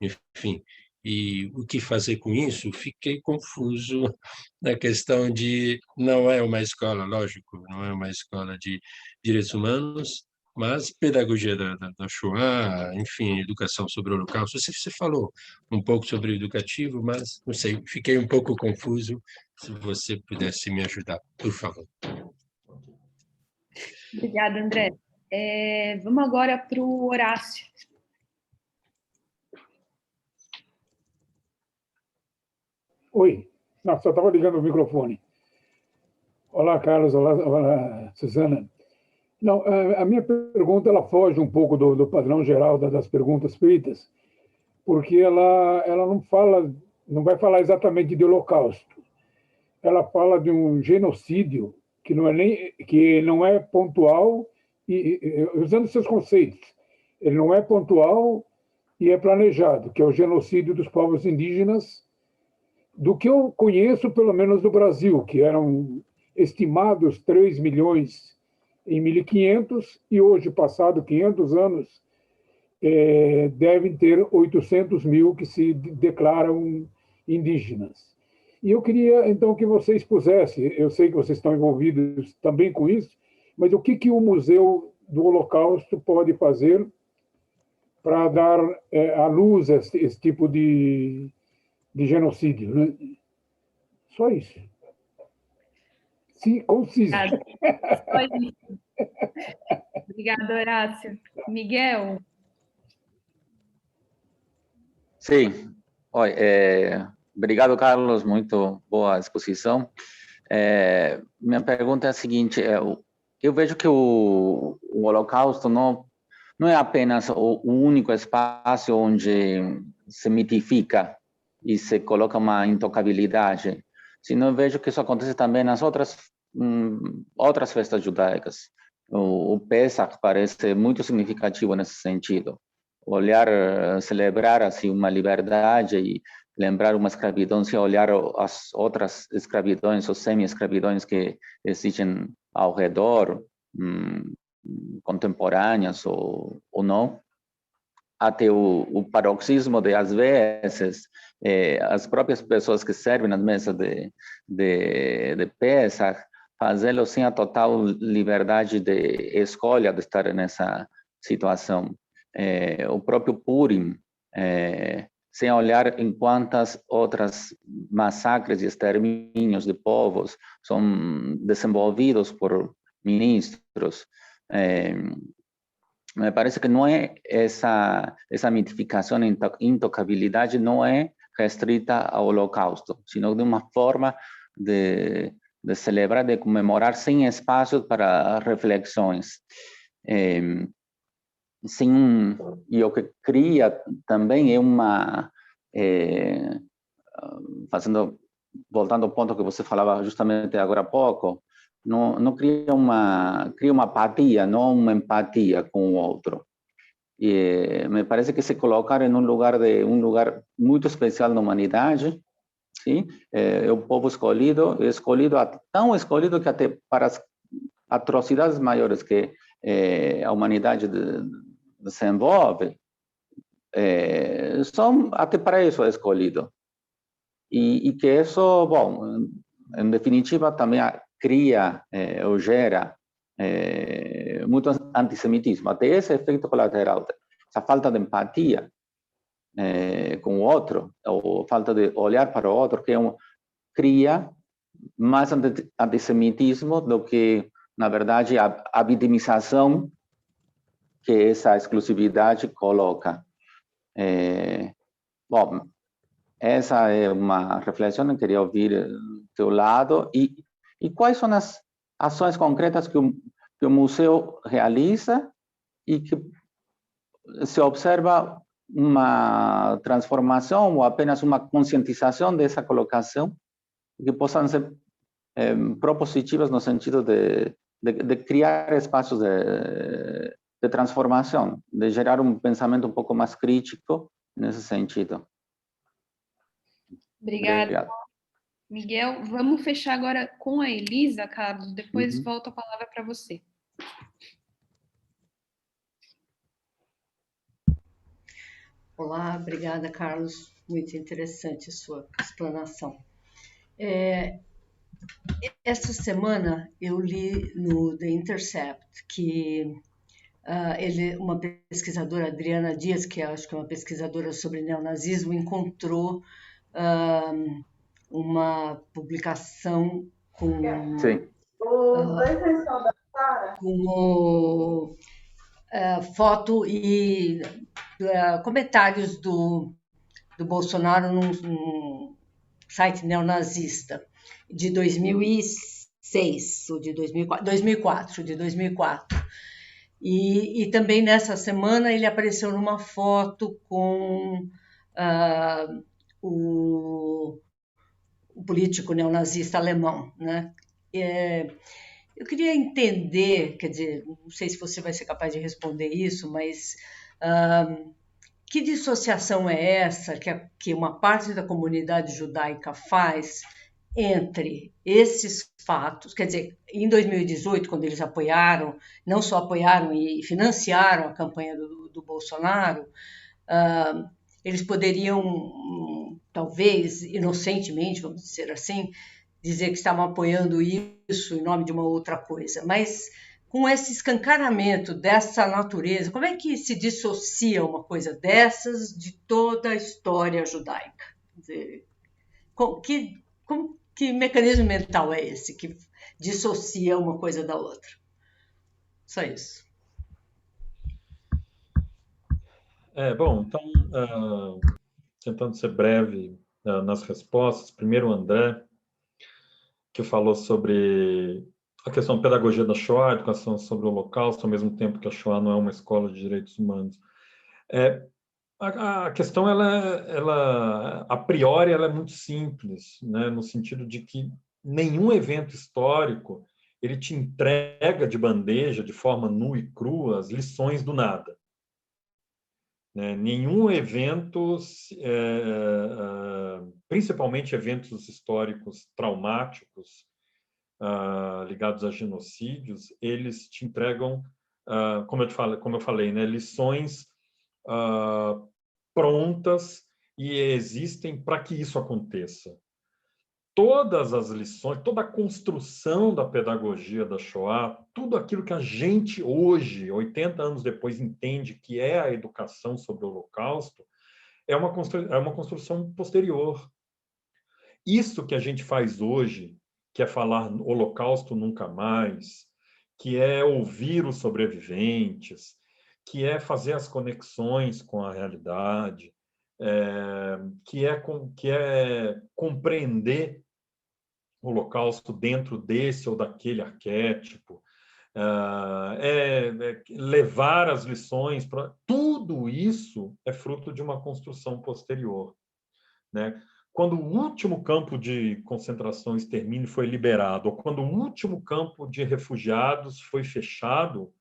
enfim, e o que fazer com isso, fiquei confuso na questão de, não é uma escola, lógico, não é uma escola de direitos humanos, mas pedagogia da Shoah, enfim, educação sobre o Holocausto. Você falou um pouco sobre o educativo, mas, não sei, fiquei um pouco confuso. Se você pudesse me ajudar, por favor. Obrigada, André. Vamos agora para o Horácio. Oi, não, só estava ligando o microfone. Olá, Carlos, olá, Suzana. Não, a minha pergunta ela foge um pouco do padrão geral das perguntas feitas, porque ela não vai falar exatamente de Holocausto. Ela fala de um genocídio que não é pontual e usando seus conceitos, ele não é pontual e é planejado, que é o genocídio dos povos indígenas, do que eu conheço, pelo menos do Brasil, que eram estimados 3 milhões em 1500, e hoje, passado 500 anos, devem ter 800 mil que se declaram indígenas. E eu queria, então, que você expusesse, eu sei que vocês estão envolvidos também com isso, mas o que o Museu do Holocausto pode fazer para dar à luz esse tipo de genocídio, né? Só isso. Sim, conciso. Obrigada, Horácio. Miguel? Sim. Obrigado, Carlos. Muito boa exposição. Minha pergunta é a seguinte: eu vejo que o Holocausto não é apenas o único espaço onde se mitifica e se coloca uma intocabilidade, senão eu vejo que isso acontece também nas outras festas judaicas. O Pesach parece muito significativo nesse sentido. Celebrar assim uma liberdade e lembrar uma escravidão, se olhar as outras escravidões ou semi-escravidões que existem ao redor, contemporâneas ou não, até o paroxismo de, às vezes, as próprias pessoas que servem nas mesas de Pesach, fazê-lo sem a total liberdade de escolha de estar nessa situação. O próprio Purim, sem olhar em quantas outras massacres e extermínios de povos são desenvolvidos por ministros. Me parece que não é essa mitificação, intocabilidade não é restrita ao Holocausto, sino de uma forma de celebrar, de comemorar sem espaço para reflexões. E o que cria também é voltando ao ponto que você falava justamente agora há pouco, não cria uma apatia, não uma empatia com o outro. E me parece que se colocar em um lugar muito especial na humanidade, sim, é o povo escolhido, tão escolhido que até para as atrocidades maiores que a humanidade desenvolve, até para isso é escolhido. E que isso, bom, em definitiva, também cria ou gera muito antissemitismo, até esse efeito colateral, essa falta de empatia com o outro, ou falta de olhar para o outro, que cria mais antissemitismo do que, na verdade, a vitimização que essa exclusividade coloca. Bom, essa é uma reflexão que eu queria ouvir do teu lado. E quais são as ações concretas que o museu realiza e que se observa uma transformação ou apenas uma conscientização dessa colocação que possam ser propositivas no sentido de criar espaços de transformação, de gerar um pensamento um pouco mais crítico nesse sentido. Obrigada. Obrigado. Miguel, vamos fechar agora com a Elisa, Carlos, depois volto a palavra para você. Olá, obrigada, Carlos. Muito interessante a sua explanação. Esta semana eu li no The Intercept que uma pesquisadora, Adriana Dias, que acho que é uma pesquisadora sobre neonazismo, encontrou uma publicação com foto e comentários do Bolsonaro num site neonazista de 2006 ou de 2004. E também nessa semana ele apareceu numa foto com o político neonazista alemão, né? Eu queria entender, quer dizer, não sei se você vai ser capaz de responder isso, mas que dissociação é essa que uma parte da comunidade judaica faz entre esses fatos, quer dizer, em 2018, quando eles apoiaram, não só apoiaram e financiaram a campanha do Bolsonaro, eles poderiam, talvez, inocentemente, vamos dizer assim, dizer que estavam apoiando isso em nome de uma outra coisa, mas com esse escancaramento dessa natureza, como é que se dissocia uma coisa dessas de toda a história judaica? Quer dizer, que mecanismo mental é esse que dissocia uma coisa da outra? Só isso. Bom, então, tentando ser breve nas respostas, primeiro o André, que falou sobre a questão da pedagogia da Shoah, a educação sobre o Holocausto, ao mesmo tempo que a Shoah não é uma escola de direitos humanos. A questão, ela a priori, ela é muito simples, né? No sentido de que nenhum evento histórico ele te entrega de bandeja, de forma nua e crua, as lições do nada. Nenhum evento, principalmente eventos históricos traumáticos ligados a genocídios, eles te entregam, como eu falei, né, lições prontas e existem para que isso aconteça. Todas as lições, toda a construção da pedagogia da Shoah, tudo aquilo que a gente hoje, 80 anos depois, entende que é a educação sobre o Holocausto, é uma construção posterior. Isso que a gente faz hoje, que é falar Holocausto nunca mais, que é ouvir os sobreviventes, que é fazer as conexões com a realidade, que é compreender o Holocausto dentro desse ou daquele arquétipo, levar as lições para... Tudo isso é fruto de uma construção posterior, né? Quando o último campo de concentração e extermínio foi liberado, ou quando o último campo de refugiados foi fechado,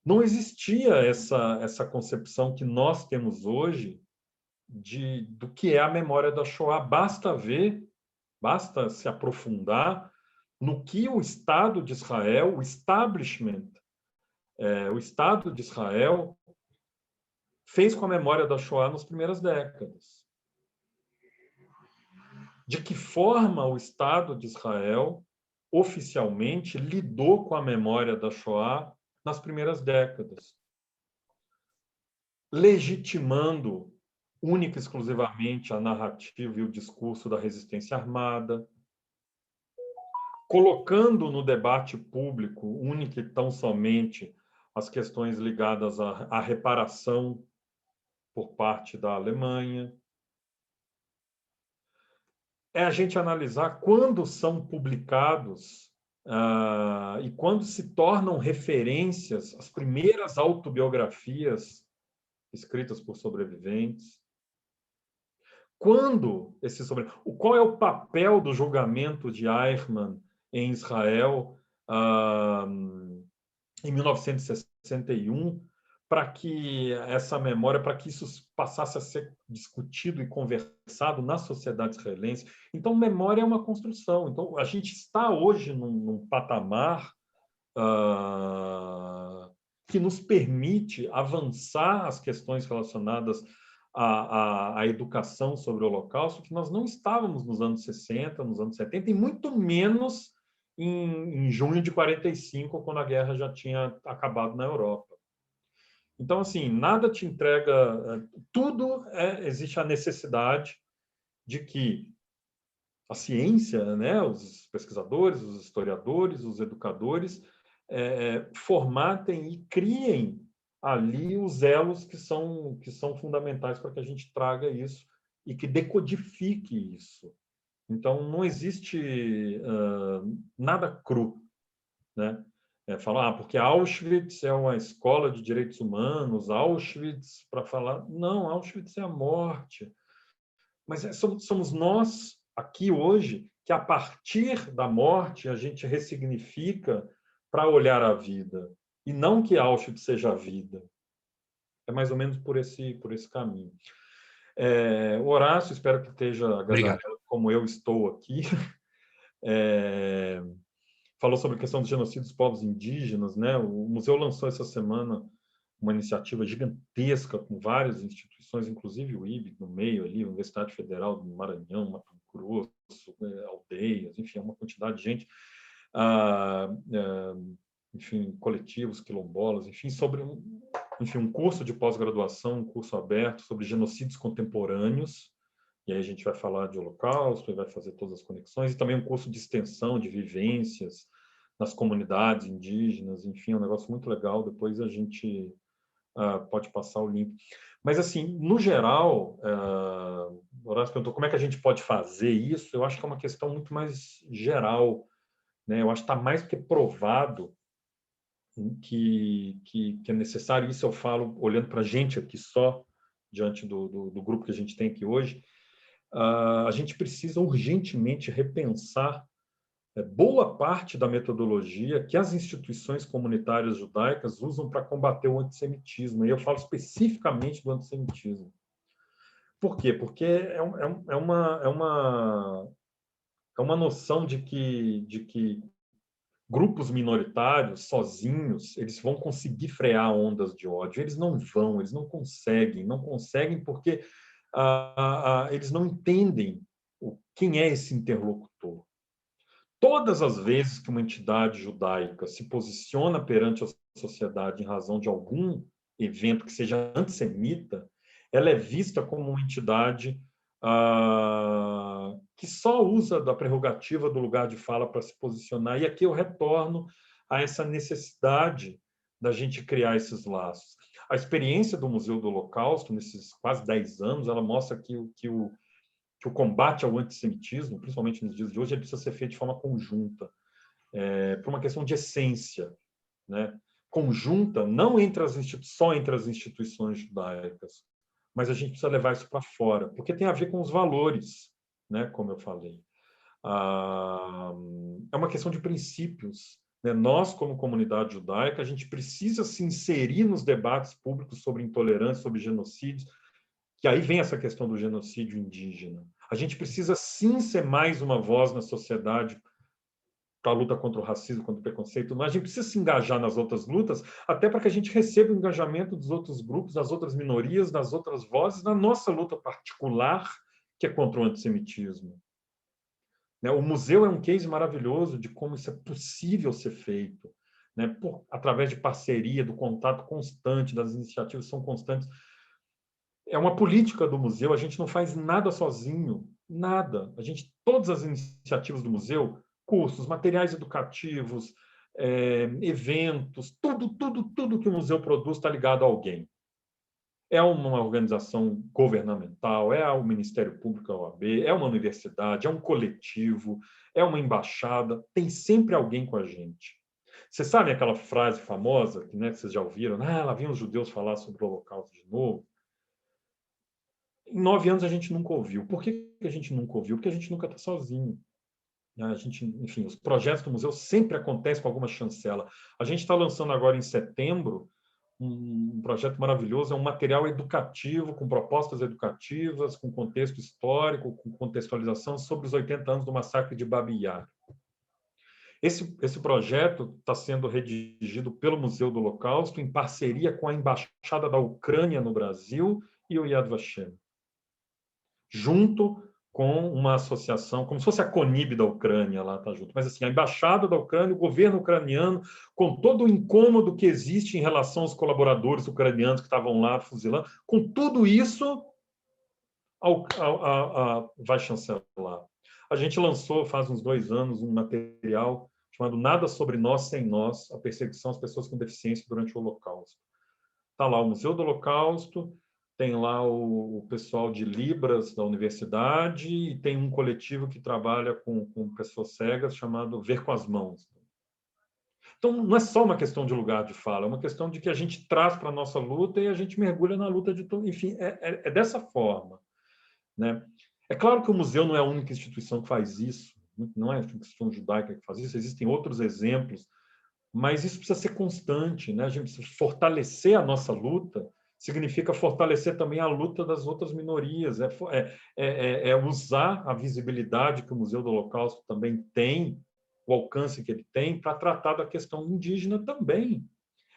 não existia essa concepção que nós temos hoje do que é a memória da Shoah. Basta se aprofundar no que o Estado de Israel, o establishment, o Estado de Israel fez com a memória da Shoah nas primeiras décadas. De que forma o Estado de Israel oficialmente lidou com a memória da Shoah nas primeiras décadas, legitimando única e exclusivamente a narrativa e o discurso da resistência armada, colocando no debate público única e tão somente as questões ligadas à reparação por parte da Alemanha. É a gente analisar quando são publicados e quando se tornam referências as primeiras autobiografias escritas por sobreviventes. Qual é o papel do julgamento de Eichmann em Israel em 1961, para que essa memória, para que isso passasse a ser discutido e conversado na sociedade israelense. Então, memória é uma construção. Então, a gente está hoje num patamar que nos permite avançar as questões relacionadas à educação sobre o Holocausto, que nós não estávamos nos anos 60, nos anos 70, e muito menos em junho de 45, quando a guerra já tinha acabado na Europa. Então, assim, nada te entrega... existe a necessidade de que a ciência, né, os pesquisadores, os historiadores, os educadores, formatem e criem ali os elos que são fundamentais para que a gente traga isso e que decodifique isso. Então, não existe nada cru, né? Falar, porque Auschwitz é uma escola de direitos humanos, Auschwitz, para falar... Não, Auschwitz é a morte. Mas somos nós, aqui hoje, que a partir da morte a gente ressignifica para olhar a vida. E não que Auschwitz seja a vida. É mais ou menos por esse caminho. Horácio, espero que esteja agasalhado como eu estou aqui. Falou sobre a questão do genocídio dos povos indígenas, né? O museu lançou essa semana uma iniciativa gigantesca com várias instituições, inclusive o IB no meio ali, a Universidade Federal do Maranhão, Mato Grosso, aldeias, enfim, uma quantidade de gente, enfim, coletivos, quilombolas, enfim, sobre um curso de pós-graduação, um curso aberto sobre genocídios contemporâneos. E aí a gente vai falar de Holocausto e vai fazer todas as conexões, e também um curso de extensão de vivências nas comunidades indígenas, enfim, é um negócio muito legal. Depois a gente pode passar o link. Mas, assim, no geral, o Horácio perguntou como é que a gente pode fazer isso. Eu acho que é uma questão muito mais geral, né? Eu acho que está mais do que provado que é necessário. Isso eu falo olhando para a gente aqui só, diante do grupo que a gente tem aqui hoje. A gente precisa urgentemente repensar boa parte da metodologia que as instituições comunitárias judaicas usam para combater o antissemitismo. E eu falo especificamente do antissemitismo. Por quê? Porque é uma noção de que grupos minoritários, sozinhos, eles vão conseguir frear ondas de ódio. Eles não conseguem porque eles não entendem quem é esse interlocutor. Todas as vezes que uma entidade judaica se posiciona perante a sociedade em razão de algum evento que seja antissemita, ela é vista como uma entidade que só usa da prerrogativa do lugar de fala para se posicionar. E aqui eu retorno a essa necessidade da gente criar esses laços. A experiência do Museu do Holocausto, nesses quase 10 anos, ela mostra que o combate ao antissemitismo, principalmente nos dias de hoje, ele precisa ser feito de forma conjunta, por uma questão de essência, né? Conjunta, não só entre as instituições judaicas, mas a gente precisa levar isso para fora, porque tem a ver com os valores, né? Como eu falei. É uma questão de princípios, né? Nós, como comunidade judaica, a gente precisa se inserir nos debates públicos sobre intolerância, sobre genocídios, que aí vem essa questão do genocídio indígena. A gente precisa, sim, ser mais uma voz na sociedade para a luta contra o racismo, contra o preconceito, mas a gente precisa se engajar nas outras lutas, até para que a gente receba o engajamento dos outros grupos, das outras minorias, das outras vozes, na nossa luta particular, que é contra o antissemitismo. O museu é um case maravilhoso de como isso é possível ser feito, né? Através de parceria, do contato constante, das iniciativas são constantes. É uma política do museu, a gente não faz nada sozinho, nada. Todas as iniciativas do museu, cursos, materiais educativos, eventos, tudo que o museu produz está ligado a alguém. É uma organização governamental, é o Ministério Público, a OAB, é uma universidade, é um coletivo, é uma embaixada, tem sempre alguém com a gente. Vocês sabem aquela frase famosa, que vocês já ouviram? Lá vinham os judeus falar sobre o Holocausto de novo. Em 9 anos a gente nunca ouviu. Por que a gente nunca ouviu? Porque a gente nunca está sozinho. Enfim, os projetos do museu sempre acontecem com alguma chancela. A gente está lançando agora em setembro um projeto maravilhoso, é um material educativo, com propostas educativas, com contexto histórico, com contextualização sobre os 80 anos do massacre de Babi Yar. Esse projeto está sendo redigido pelo Museu do Holocausto em parceria com a Embaixada da Ucrânia no Brasil e o Yad Vashem, junto com uma associação, como se fosse a CONIB da Ucrânia lá, tá junto. Mas assim, a Embaixada da Ucrânia, o governo ucraniano, com todo o incômodo que existe em relação aos colaboradores ucranianos que estavam lá fuzilando, com tudo isso, vai chancelar. A gente lançou, faz uns 2 anos, um material chamado Nada sobre Nós Sem Nós, a perseguição às pessoas com deficiência durante o Holocausto. Está lá o Museu do Holocausto, tem lá o pessoal de Libras da universidade e tem um coletivo que trabalha com pessoas cegas chamado Ver com as Mãos. Então, não é só uma questão de lugar de fala, é uma questão de que a gente traz para a nossa luta e a gente mergulha na luta de todo. Enfim, é dessa forma, né? É claro que o museu não é a única instituição que faz isso, não é a instituição judaica que faz isso, existem outros exemplos, mas isso precisa ser constante, né? A gente precisa fortalecer a nossa luta, significa fortalecer também a luta das outras minorias, usar a visibilidade que o Museu do Holocausto também tem, o alcance que ele tem, para tratar da questão indígena também.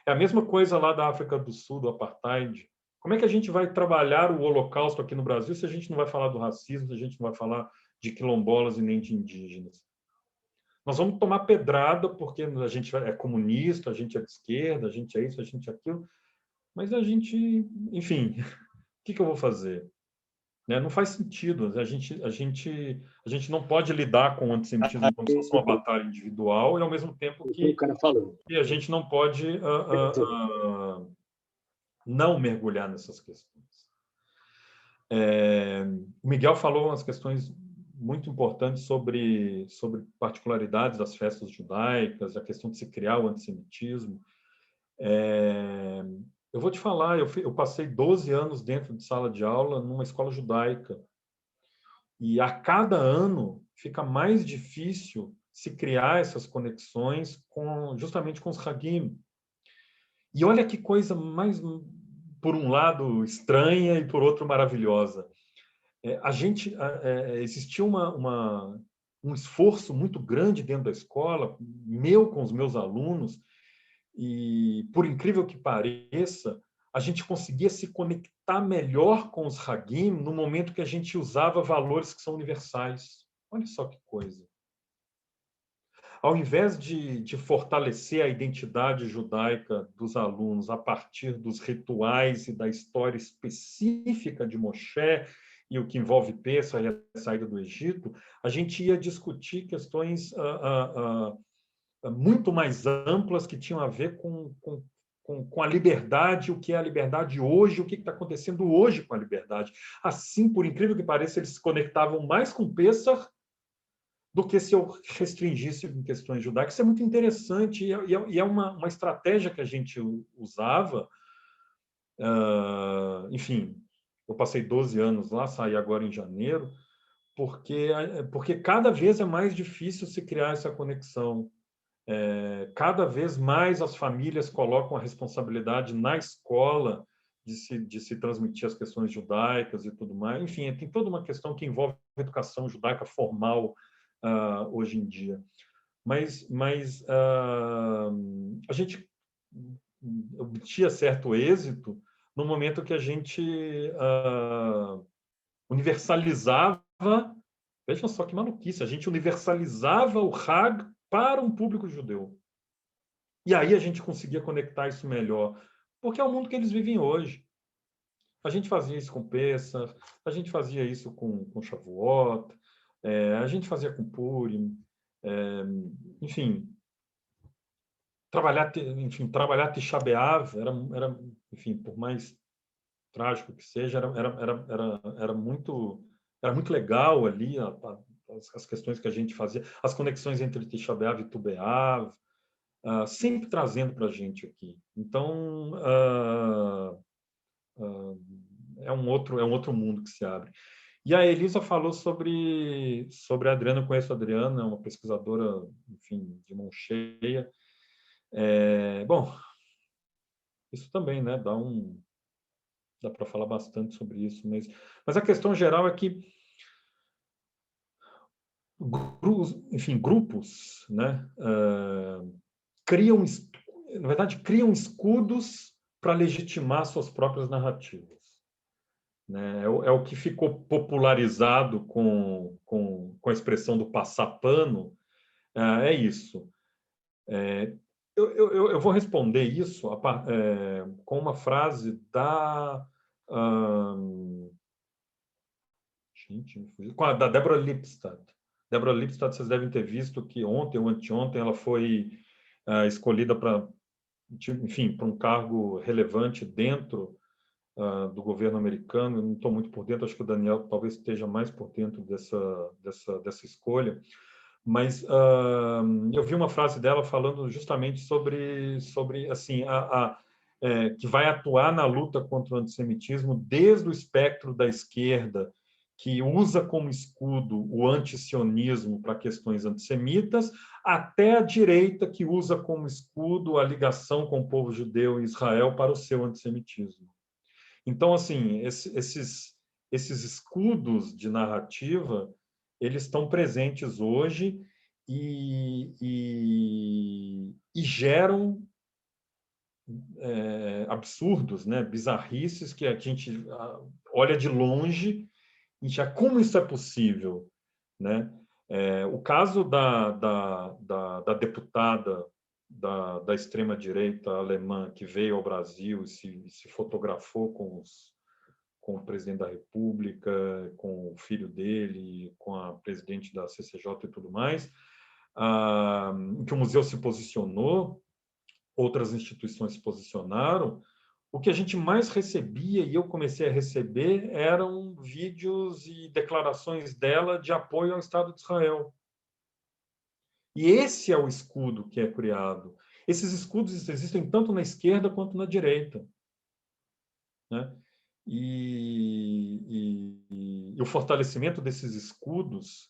É a mesma coisa lá da África do Sul, do Apartheid. Como é que a gente vai trabalhar o Holocausto aqui no Brasil se a gente não vai falar do racismo, se a gente não vai falar de quilombolas e nem de indígenas? Nós vamos tomar pedrada porque a gente é comunista, a gente é de esquerda, a gente é isso, a gente é aquilo, mas a gente, enfim, o que eu vou fazer? Não faz sentido. A gente não pode lidar com o antissemitismo como se fosse uma batalha individual e, ao mesmo tempo, que a gente não pode não mergulhar nessas questões. O Miguel falou umas questões muito importantes sobre particularidades das festas judaicas, a questão de se criar o antissemitismo. Eu vou te falar, eu passei 12 anos dentro de sala de aula numa escola judaica. E a cada ano fica mais difícil se criar essas conexões justamente com os Hagim. E olha que coisa mais, por um lado, estranha e por outro, maravilhosa. Existia um esforço muito grande dentro da escola, meu com os meus alunos, e, por incrível que pareça, a gente conseguia se conectar melhor com os Hagim no momento que a gente usava valores que são universais. Olha só que coisa. ao invés de fortalecer a identidade judaica dos alunos a partir dos rituais e da história específica de Moshe, e o que envolve Pêssar e a saída do Egito, a gente ia discutir questões muito mais amplas que tinham a ver com a liberdade, o que é a liberdade hoje, o que está acontecendo hoje com a liberdade. Assim, por incrível que pareça, eles se conectavam mais com Pêssar do que se eu restringisse em questões judaicas. Isso é muito interessante e é uma estratégia que a gente usava. Enfim, eu passei 12 anos lá, saí agora em janeiro, porque cada vez é mais difícil se criar essa conexão. Cada vez mais as famílias colocam a responsabilidade na escola de se transmitir as questões judaicas e tudo mais. Enfim, tem toda uma questão que envolve a educação judaica formal hoje em dia. Mas a gente obtinha certo êxito no momento que a gente universalizava, vejam só que maluquice, a gente universalizava o Hag para um público judeu. E aí a gente conseguia conectar isso melhor, porque é o mundo que eles vivem hoje. A gente fazia isso com Pêssar, a gente fazia isso com Shavuot, a gente fazia com Purim, enfim, trabalhar Tisha B'Av era, enfim, por mais trágico que seja, era muito legal ali as questões que a gente fazia, as conexões entre Tisha B'Av e Tu B'Av, sempre trazendo para a gente aqui. Então, é um outro mundo que se abre. E a Elisa falou sobre a Adriana. Eu conheço a Adriana, é uma pesquisadora, enfim, de mão cheia. Bom, isso também, né, dá para falar bastante sobre isso, mas a questão geral é que grupos, né, na verdade, criam escudos para legitimar suas próprias narrativas. Né? É o que ficou popularizado com a expressão do passar pano, é isso. Eu vou responder isso com uma frase da Deborah Lipstadt. Deborah Lipstadt, vocês devem ter visto que ontem ou anteontem ela foi escolhida para um cargo relevante dentro do governo americano. Eu não estou muito por dentro, acho que o Daniel talvez esteja mais por dentro dessa escolha, mas eu vi uma frase dela falando justamente sobre assim, que vai atuar na luta contra o antissemitismo desde o espectro da esquerda, que usa como escudo o antisionismo para questões antissemitas, até a direita, que usa como escudo a ligação com o povo judeu e Israel para o seu antissemitismo. Então, assim, esses escudos de narrativa, eles estão presentes hoje e geram absurdos, né? Bizarrices que a gente olha de longe e já como isso é possível, né? O caso da deputada da extrema-direita alemã que veio ao Brasil e se fotografou com o presidente da República, com o filho dele, com a presidente da CCJ e tudo mais, que o museu se posicionou, outras instituições se posicionaram. O que a gente mais recebia, e eu comecei a receber, eram vídeos e declarações dela de apoio ao Estado de Israel. E esse é o escudo que é criado. Esses escudos existem tanto na esquerda quanto na direita, né? E o fortalecimento desses escudos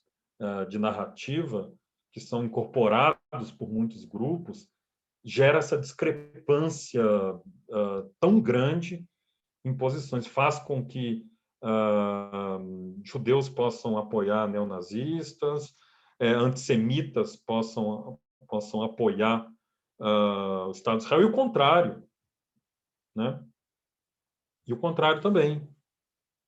de narrativa, que são incorporados por muitos grupos, gera essa discrepância tão grande em posições, faz com que judeus possam apoiar neonazistas, antissemitas possam apoiar o Estado de Israel, e o contrário, né? E o contrário também,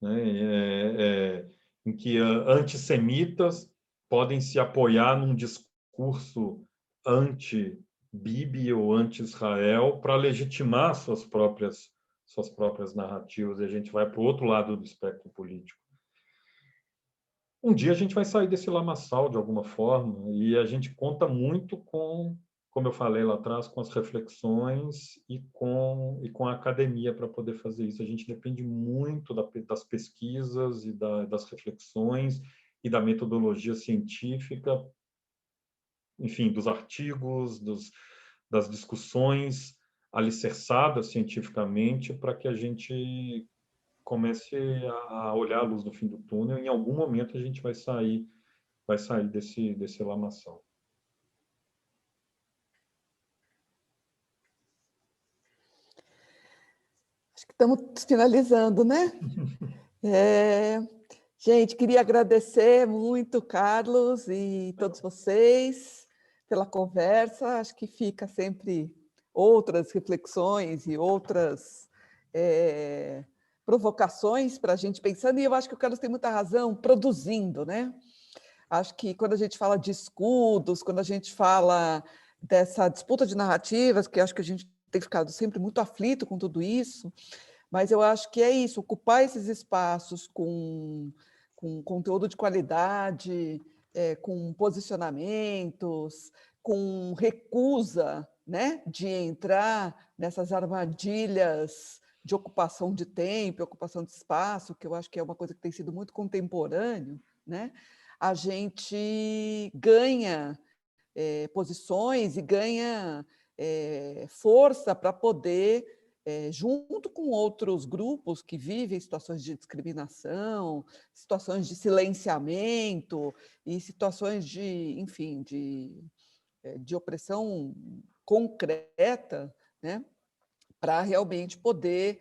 né? Em que antissemitas podem se apoiar num discurso anti-Bibi ou anti-Israel para legitimar suas próprias narrativas, e a gente vai para o outro lado do espectro político. Um dia a gente vai sair desse lamaçal de alguma forma, e a gente conta muito com, como eu falei lá atrás, com as reflexões e com a academia para poder fazer isso. A gente depende muito das pesquisas e das reflexões e da metodologia científica, enfim, dos artigos, das discussões alicerçadas cientificamente, para que a gente comece a olhar a luz no fim do túnel. Em algum momento a gente vai sair desse lamaçal. Acho que estamos finalizando, né? Gente, queria agradecer muito, Carlos, e todos vocês pela conversa. Acho que fica sempre outras reflexões e outras provocações para a gente pensando, e eu acho que o Carlos tem muita razão, produzindo, né? Acho que quando a gente fala de escudos, quando a gente fala dessa disputa de narrativas, que acho que a gente tem ficado sempre muito aflito com tudo isso, mas eu acho que é isso, ocupar esses espaços com conteúdo de qualidade, com posicionamentos, com recusa, né, de entrar nessas armadilhas de ocupação de tempo, ocupação de espaço, que eu acho que é uma coisa que tem sido muito contemporâneo, né? A gente ganha posições e ganha força para poder, junto com outros grupos que vivem situações de discriminação, situações de silenciamento e situações de, enfim, de opressão concreta, né, para realmente poder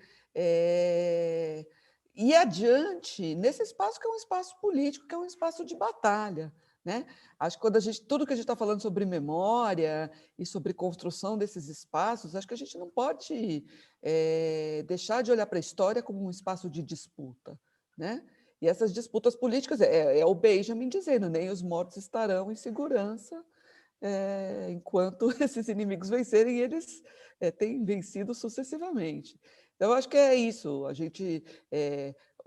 ir adiante nesse espaço que é um espaço político, que é um espaço de batalha, né? Acho que quando tudo que a gente está falando sobre memória e sobre construção desses espaços, acho que a gente não pode deixar de olhar para a história como um espaço de disputa, né? E essas disputas políticas, é o Benjamin dizendo, nem os mortos estarão em segurança enquanto esses inimigos vencerem, eles têm vencido sucessivamente. Então, eu acho que é isso, a gente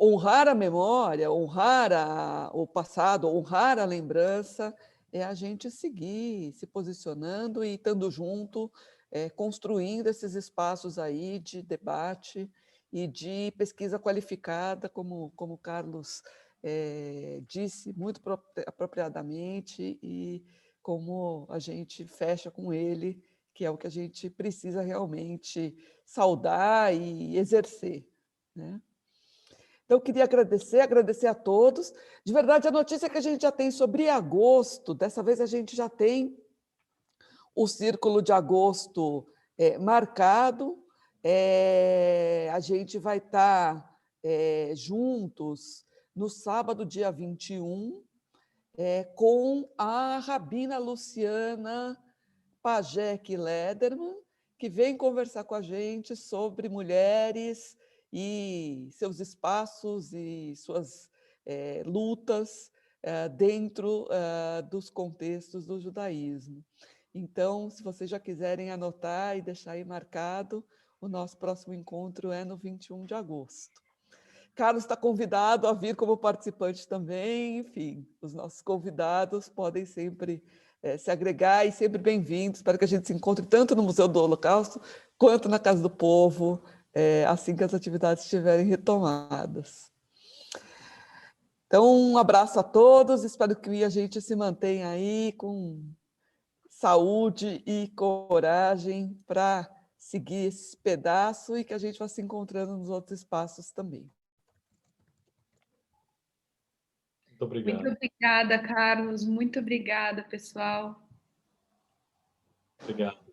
honrar a memória, honrar o passado, honrar a lembrança, é a gente seguir se posicionando e estando junto, construindo esses espaços aí de debate e de pesquisa qualificada, como o Carlos disse muito apropriadamente, e como a gente fecha com ele, que é o que a gente precisa realmente saudar e exercer, né? Então, eu queria agradecer a todos. De verdade, a notícia que a gente já tem sobre agosto, dessa vez a gente já tem o Círculo de Agosto marcado, a gente vai estar juntos no sábado, dia 21, com a rabina Luciana Pajek Lederman, que vem conversar com a gente sobre mulheres e seus espaços e suas lutas dentro dos contextos do judaísmo. Então, se vocês já quiserem anotar e deixar aí marcado, o nosso próximo encontro é no 21 de agosto. Carlos está convidado a vir como participante também, enfim, os nossos convidados podem sempre se agregar e sempre bem-vindos. Espero que a gente se encontre tanto no Museu do Holocausto quanto na Casa do Povo, assim que as atividades estiverem retomadas. Então, um abraço a todos, espero que a gente se mantenha aí com saúde e coragem para seguir esse pedaço e que a gente vá se encontrando nos outros espaços também. Muito obrigado. Muito obrigada, Carlos. Muito obrigada, pessoal. Obrigado.